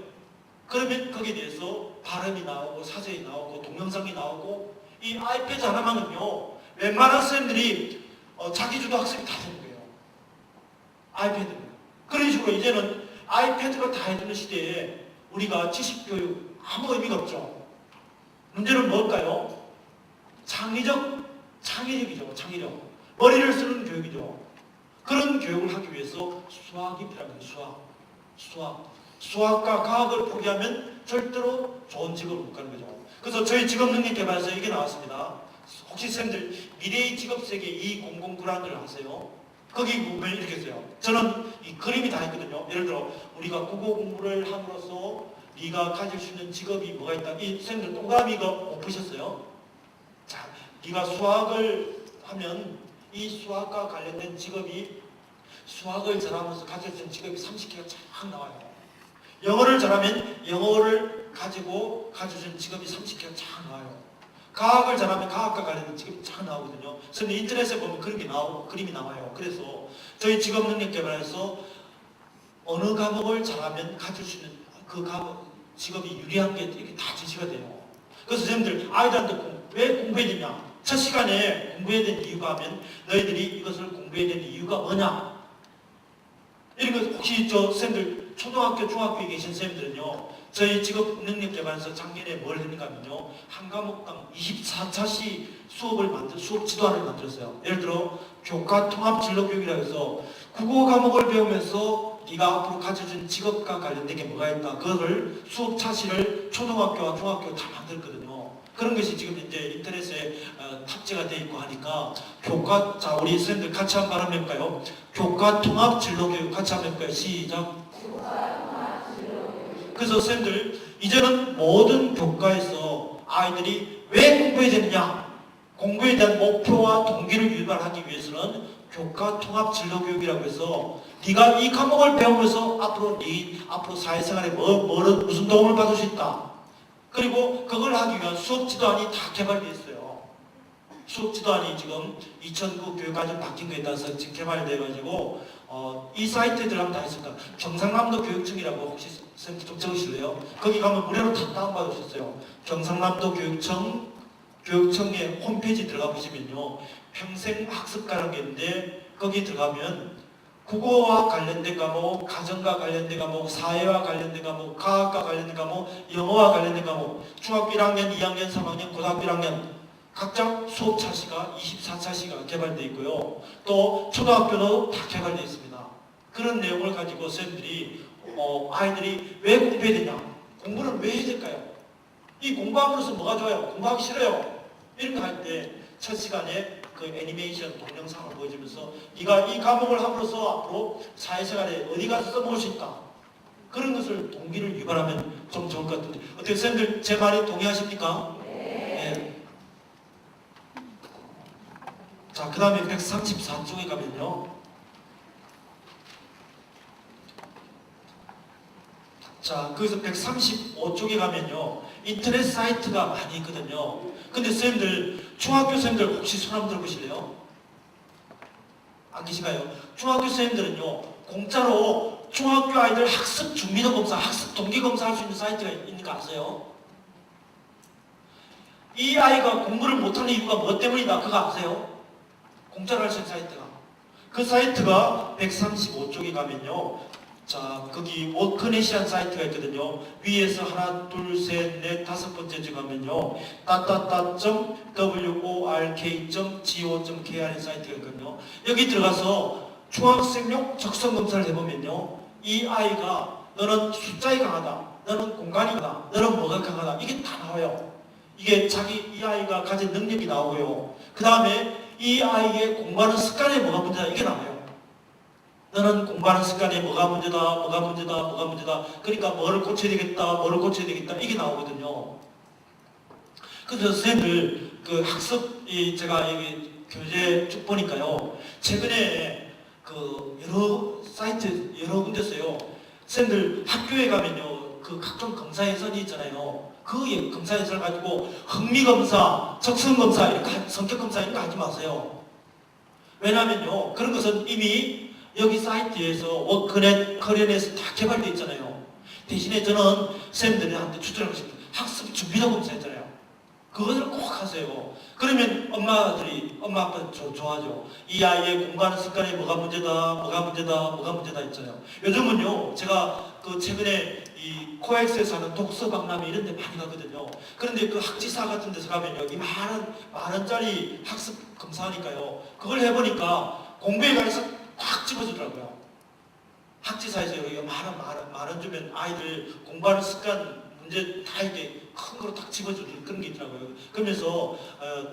그러면 거기에 대해서 발음이 나오고 사전이 나오고 동영상이 나오고, 이 아이패드 하나만은요, 웬만한 선생님들이 자기주도 학습이 다 되는 거예요. 아이패드는. 그런 식으로 이제는 아이패드가 다 해주는 시대에 우리가 지식교육 아무 의미가 없죠. 문제는 뭘까요? 창의력이죠. 창의력. 머리를 쓰는 교육이죠. 그런 교육을 하기 위해서 수학이 필요합니다. 수학과 과학을 포기하면 절대로 좋은 직업을 못 가는 거죠. 그래서 저희 직업능력개발에서 이게 나왔습니다. 혹시 선생님들 미래의 직업세계 2009를 아세요? 거기 보면 이렇게 써요. 저는 이 그림이 다 있거든요. 예를 들어 우리가 국어 공부를 함으로써 네가 가질 수 있는 직업이 뭐가 있다. 이 선생님들 동그라미 이거 못 보셨어요? 자, 네가 수학을 하면 이 수학과 관련된 직업이, 수학을 잘하면서 가질 수 있는 직업이 30개가 쫙 나와요. 영어를 잘하면 영어를 가지고 가질 수 있는 직업이 30개가 쫙 나와요. 과학을 잘하면 과학과 관련된 직업이 쫙 나오거든요. 그래서 인터넷에 보면 그런 게 나오고 그림이 나와요. 그래서 저희 직업능력개발에서 어느 과목을 잘하면 가질 수 있는 그 과목, 직업이 유리한 게 이렇게 다 제시가 돼요. 그래서 선생님들 아이들한테 왜 공부해야 되냐? 첫 시간에 공부해야 되는 이유가 하면 너희들이 이것을 공부해야 되는 이유가 뭐냐? 이런 거 혹시 저 선생님들 초등학교, 중학교에 계신 선생님들은요, 저희 직업능력개발에서 작년에 뭘 했는가 하면요, 한 과목당 24차시 수업 지도안을 만들었어요. 예를 들어 교과 통합 진로 교육이라고 해서 국어 과목을 배우면서 네가 앞으로 가져준 직업과 관련된 게 뭐가 있다, 그거를 수업 차시를 초등학교와 중학교 다 만들었거든요. 그런 것이 지금 이제 인터넷에 탑재가 되어 있고 하니까 교과, 자 우리 선생님들 같이 한번 발음 해볼까요? 교과 통합 진로 교육 같이 한번 해볼까요? 시작. 그래서 선생님들 이제는 모든 교과에서 아이들이 왜 공부해야 되느냐, 공부에 대한 목표와 동기를 유발하기 위해서는 교과 통합 진로 교육이라고 해서 네가 이 과목을 배우면서 앞으로 사회생활에 무슨 도움을 받을 수 있다. 그리고 그걸 하기 위한 수업 지도안이 다 개발되어 있어요. 수업 지도안이 지금 2009 교육과정 바뀐 거에 따라서 지금 개발돼가지고 이 사이트에 들어가면 다 있습니다. 경상남도 교육청이라고 혹시 선생님 좀 적으실래요? 거기 가면 무료로 다 다운받으셨어요. 경상남도 교육청의 홈페이지 들어가 보시면요, 평생학습가라는 게 있는데 거기 들어가면 국어와 관련된 과목, 가정과 관련된 과목, 사회와 관련된 과목, 과학과 관련된 과목, 영어와 관련된 과목, 중학교 1학년, 2학년, 3학년, 고등학교 1학년 각자 수업 차시가 24차시가 개발되어 있고요. 또 초등학교도 다 개발되어 있습니다. 그런 내용을 가지고 선생님들이 아이들이 왜 공부해야 되냐? 공부를 왜 해야 될까요? 이 공부함으로써 뭐가 좋아요? 공부하기 싫어요. 이런 거 할 때 첫 시간에 그 애니메이션 동영상을 보여주면서 네가 이 과목을 함으로써 앞으로 사회생활에 어디 가서 써먹을 수 있다. 그런 것을 동기를 유발하면 좀 좋을 것 같은데 어떻게 선생님들 제 말에 동의하십니까? 네. 자, 그 다음에 134쪽에 가면요. 자, 거기서 135쪽에 가면요. 인터넷 사이트가 많이 있거든요. 근데 쌤들, 중학교 쌤들 혹시 손 한번 들어보실래요? 안 계신가요? 중학교 쌤들은요, 공짜로 중학교 아이들 학습 준비도 검사, 학습 동기 검사 할 수 있는 사이트가 있는 거 아세요? 이 아이가 공부를 못하는 이유가 뭐 때문이다? 그거 아세요? 공짜로 할 수 있는 사이트가. 그 사이트가 135쪽에 가면요. 자, 거기 워크넷이라는 사이트가 있거든요. 위에서 하나, 둘, 셋, 넷, 다섯 번째 줄 가면요. work.go.kr 사이트가 있거든요. 여기 들어가서 중학생용 적성 검사를 해보면요. 이 아이가 너는 숫자에 강하다. 너는 공간이 강하다. 너는 뭐가 강하다. 이게 다 나와요. 이게 이 아이가 가진 능력이 나오고요. 그 다음에 이 아이의 공부하는 습관에 뭐가 문제다. 이게 나와요. 너는 공부하는 습관에 뭐가 문제다, 뭐가 문제다, 뭐가 문제다. 그러니까 뭐를 고쳐야 되겠다, 뭐를 고쳐야 되겠다. 이게 나오거든요. 그래서 선생님들 그 학습, 제가 여기 교재 쭉 보니까요. 최근에 그 여러 사이트, 여러 군데서요. 선생님들 학교에 가면요. 그 각종 검사 예선이 있잖아요. 그 검사 예선을 가지고 흥미검사, 적성검사, 이렇게 성격검사 이런 거 하지 마세요. 왜냐면요. 그런 것은 이미 여기 사이트에서 워크넷, 커리어넷에서 다 개발되어 있잖아요. 대신에 저는 쌤들한테 추천하고 싶은 학습 준비도 검사 있잖아요. 그것을 꼭 하세요. 그러면 엄마 아빠 좋아하죠. 이 아이의 공부하는 습관에 뭐가 문제다, 뭐가 문제다, 뭐가 문제다 있잖아요. 요즘은요, 제가 그 최근에 이 코엑스에서 하는 독서 박람회 이런 데 많이 가거든요. 그런데 그 학지사 같은 데서 가면요, 이 만 원짜리 학습 검사하니까요. 그걸 해보니까 공부에 관해서 꽉 집어주더라고요. 학지사에서 여기 만 원 주면 아이들 공부하는 습관 문제 다 이렇게 큰 거로 딱 집어주는 그런 게 있더라고요. 그러면서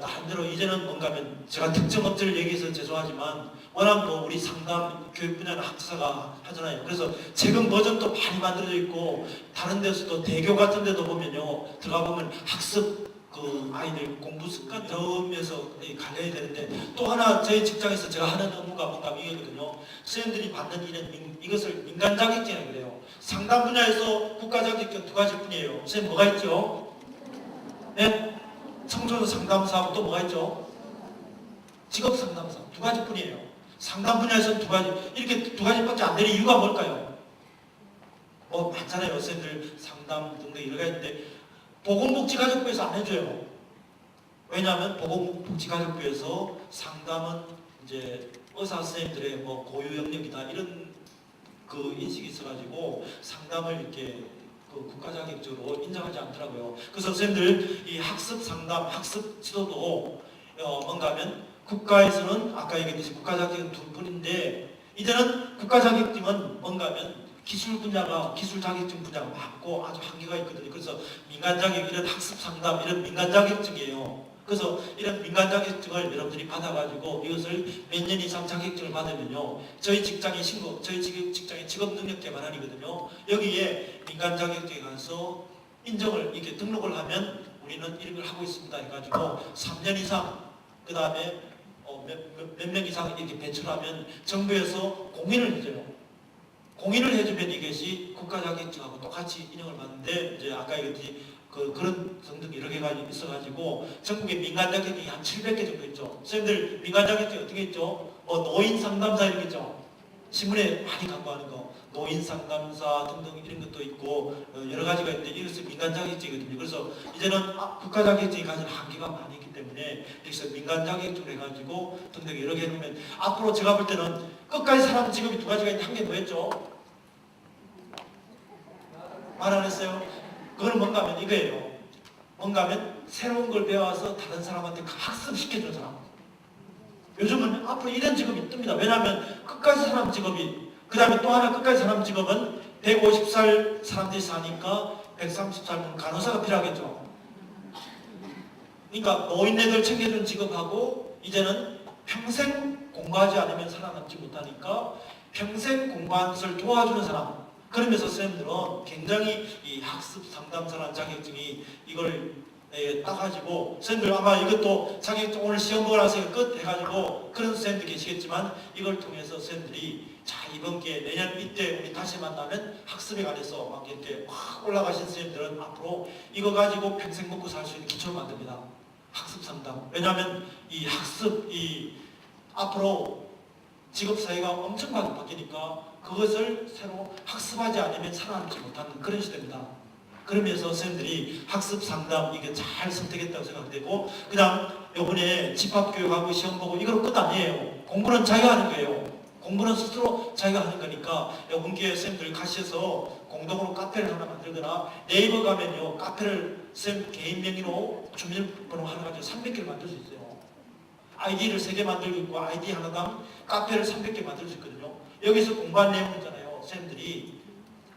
나름대로 이제는 뭔가 하면 제가 특정 업체를 얘기해서 죄송하지만 워낙 뭐 우리 상담 교육 분야는 학지사가 하잖아요. 그래서 최근 버전도 많이 만들어져 있고 다른 데서도 대교 같은 데도 보면요 들어가 보면 학습 그 아이들 공부 습관 배우면서 갈려야 되는데 또 하나 저희 직장에서 제가 하는 업무가 뭔가 이거거든요. 선생님들이 받는 일은 이것을 민간 자격증이라고 그래요. 상담 분야에서 국가 자격증 두 가지뿐이에요. 선생님 뭐가 있죠? 네? 청소년 상담사하고 또 뭐가 있죠? 직업 상담사 두 가지뿐이에요. 상담 분야에서는 두 가지 이렇게 두 가지밖에 안 되는 이유가 뭘까요? 많잖아요. 선생님들 상담 등등 여러 가지 있는데 보건복지가족부에서 안 해줘요. 왜냐하면 보건복지가족부에서 상담은 이제 의사 선생님들의 뭐 고유 영역이다 이런 그 인식이 있어가지고 상담을 이렇게 그 국가 자격적으로 인정하지 않더라고요. 그래서 선생님들 이 학습 상담, 학습 지도도 뭔가 하면 국가에서는 아까 얘기했듯이 국가 자격증 두 분인데 이제는 국가 자격증은 뭔가 하면 기술 분야가 기술 자격증 분야가 많고 아주 한계가 있거든요. 그래서 민간 자격 이런 학습 상담 이런 민간 자격증이에요. 그래서 이런 민간 자격증을 여러분들이 받아가지고 이것을 몇 년 이상 자격증을 받으면요 저희 직장의 직업 능력 개발원이거든요. 여기에 민간 자격증에 가서 인정을 이렇게 등록을 하면 우리는 이런 걸 하고 있습니다 해가지고 3년 이상 그 다음에 몇 명 이상 이렇게 배출하면 정부에서 공인을 해줘요. 공인을 해주면 이것이 국가 자격증하고 똑같이 인정을 받는데 이제 아까 얘기했듯이 그런 등등 여러 개가 있어가지고 전국에 민간 자격증이 한 700개 정도 있죠. 선생님들 민간 자격증 어떻게 있죠? 노인 상담사 이런 게 있죠. 신문에 많이 광고하는 거 노인 상담사 등등 이런 것도 있고 여러 가지가 있는데 이것은 민간 자격증이거든요. 그래서 이제는 국가 자격증이 가진 한계가 많이 있기 때문에 여기서 민간 자격증을 해가지고 등등 여러 개 해놓으면 앞으로 제가 볼 때는 끝까지 사람 직업이 두 가지가 있는데 한 개 뭐였죠? 말 안 했어요? 그거는 뭔가 하면 이거예요. 뭔가 하면 새로운 걸 배워서 다른 사람한테 학습시켜주는 사람. 요즘은 앞으로 이런 직업이 뜹니다. 왜냐하면 끝까지 사람 직업이 그 다음에 또 하나 끝까지 사람 직업은 150살 사람들이 사니까 130살은 간호사가 필요하겠죠. 그러니까 노인네들 챙겨주는 직업하고 이제는 평생 공부하지 않으면 살아남지 못하니까 평생 공부하는 것을 도와주는 사람. 그러면서 선생님들은 굉장히 이 학습 상담사라는 자격증이 이걸 따가지고 쌤들 아마 이것도 자기 오늘 시험 보고 나서 끝 해가지고 그런 쌤들 계시겠지만 이걸 통해서 쌤들이 자 이번 기회 내년 이때 우리 다시 만나면 학습에 관해서 막 이렇게 확 올라가신 쌤들은 앞으로 이거 가지고 평생 먹고 살 수 있는 기초를 만듭니다. 학습 상담. 왜냐하면 이 학습 이 앞으로 직업 사회가 엄청 많이 바뀌니까 그것을 새로 학습하지 않으면 살아남지 못하는 그런 시대입니다. 그러면서 선생님들이 학습 상담 이게 잘 선택했다고 생각되고 그다음 요번에 집합교육하고 시험 보고 이걸 끝 아니에요. 공부는 자기가 하는 거예요. 공부는 스스로 자기가 하는 거니까 요번 기회에 선생님들 가셔서 공동으로 카페를 하나 만들거나 네이버 가면요 카페를 쌤 개인 명의로 주민번호 하나 가지고 300개를 만들 수 있어요. 아이디를 3개 만들고 있고 아이디 하나당 카페를 300개 만들 수 있거든요. 여기서 공부한 내용 있잖아요. 쌤들이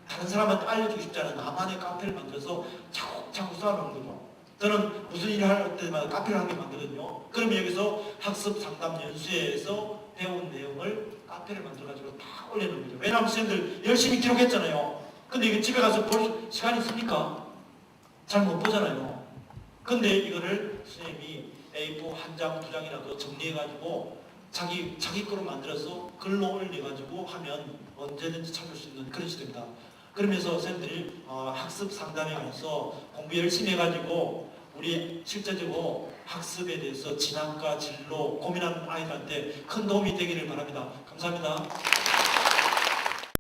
다른 사람한테 알려주고 싶지 않은 나만의 카페를 만들어서 차곡차곡 쌓아놓은 거죠. 저는 무슨 일을 할 때마다 카페를 한 개 만들거든요. 그러면 여기서 학습 상담 연수회에서 배운 내용을 카페를 만들어가지고 다 올려놓은 거죠. 왜냐하면 쌤들 열심히 기록했잖아요. 근데 이거 집에 가서 볼 시간이 있습니까? 잘 못 보잖아요. 근데 이거를 선생님이 A4 한 장, 2장이나 더 정리해가지고 자기 거로 만들어서 글로 올려가지고 하면 언제든지 찾을 수 있는 그런 시대입니다. 그러면서 선생님들이 학습 상담에 관해서 공부 열심히 해가지고 우리 실제적으로 학습에 대해서 진학과 진로 고민하는 아이들한테 큰 도움이 되기를 바랍니다. 감사합니다.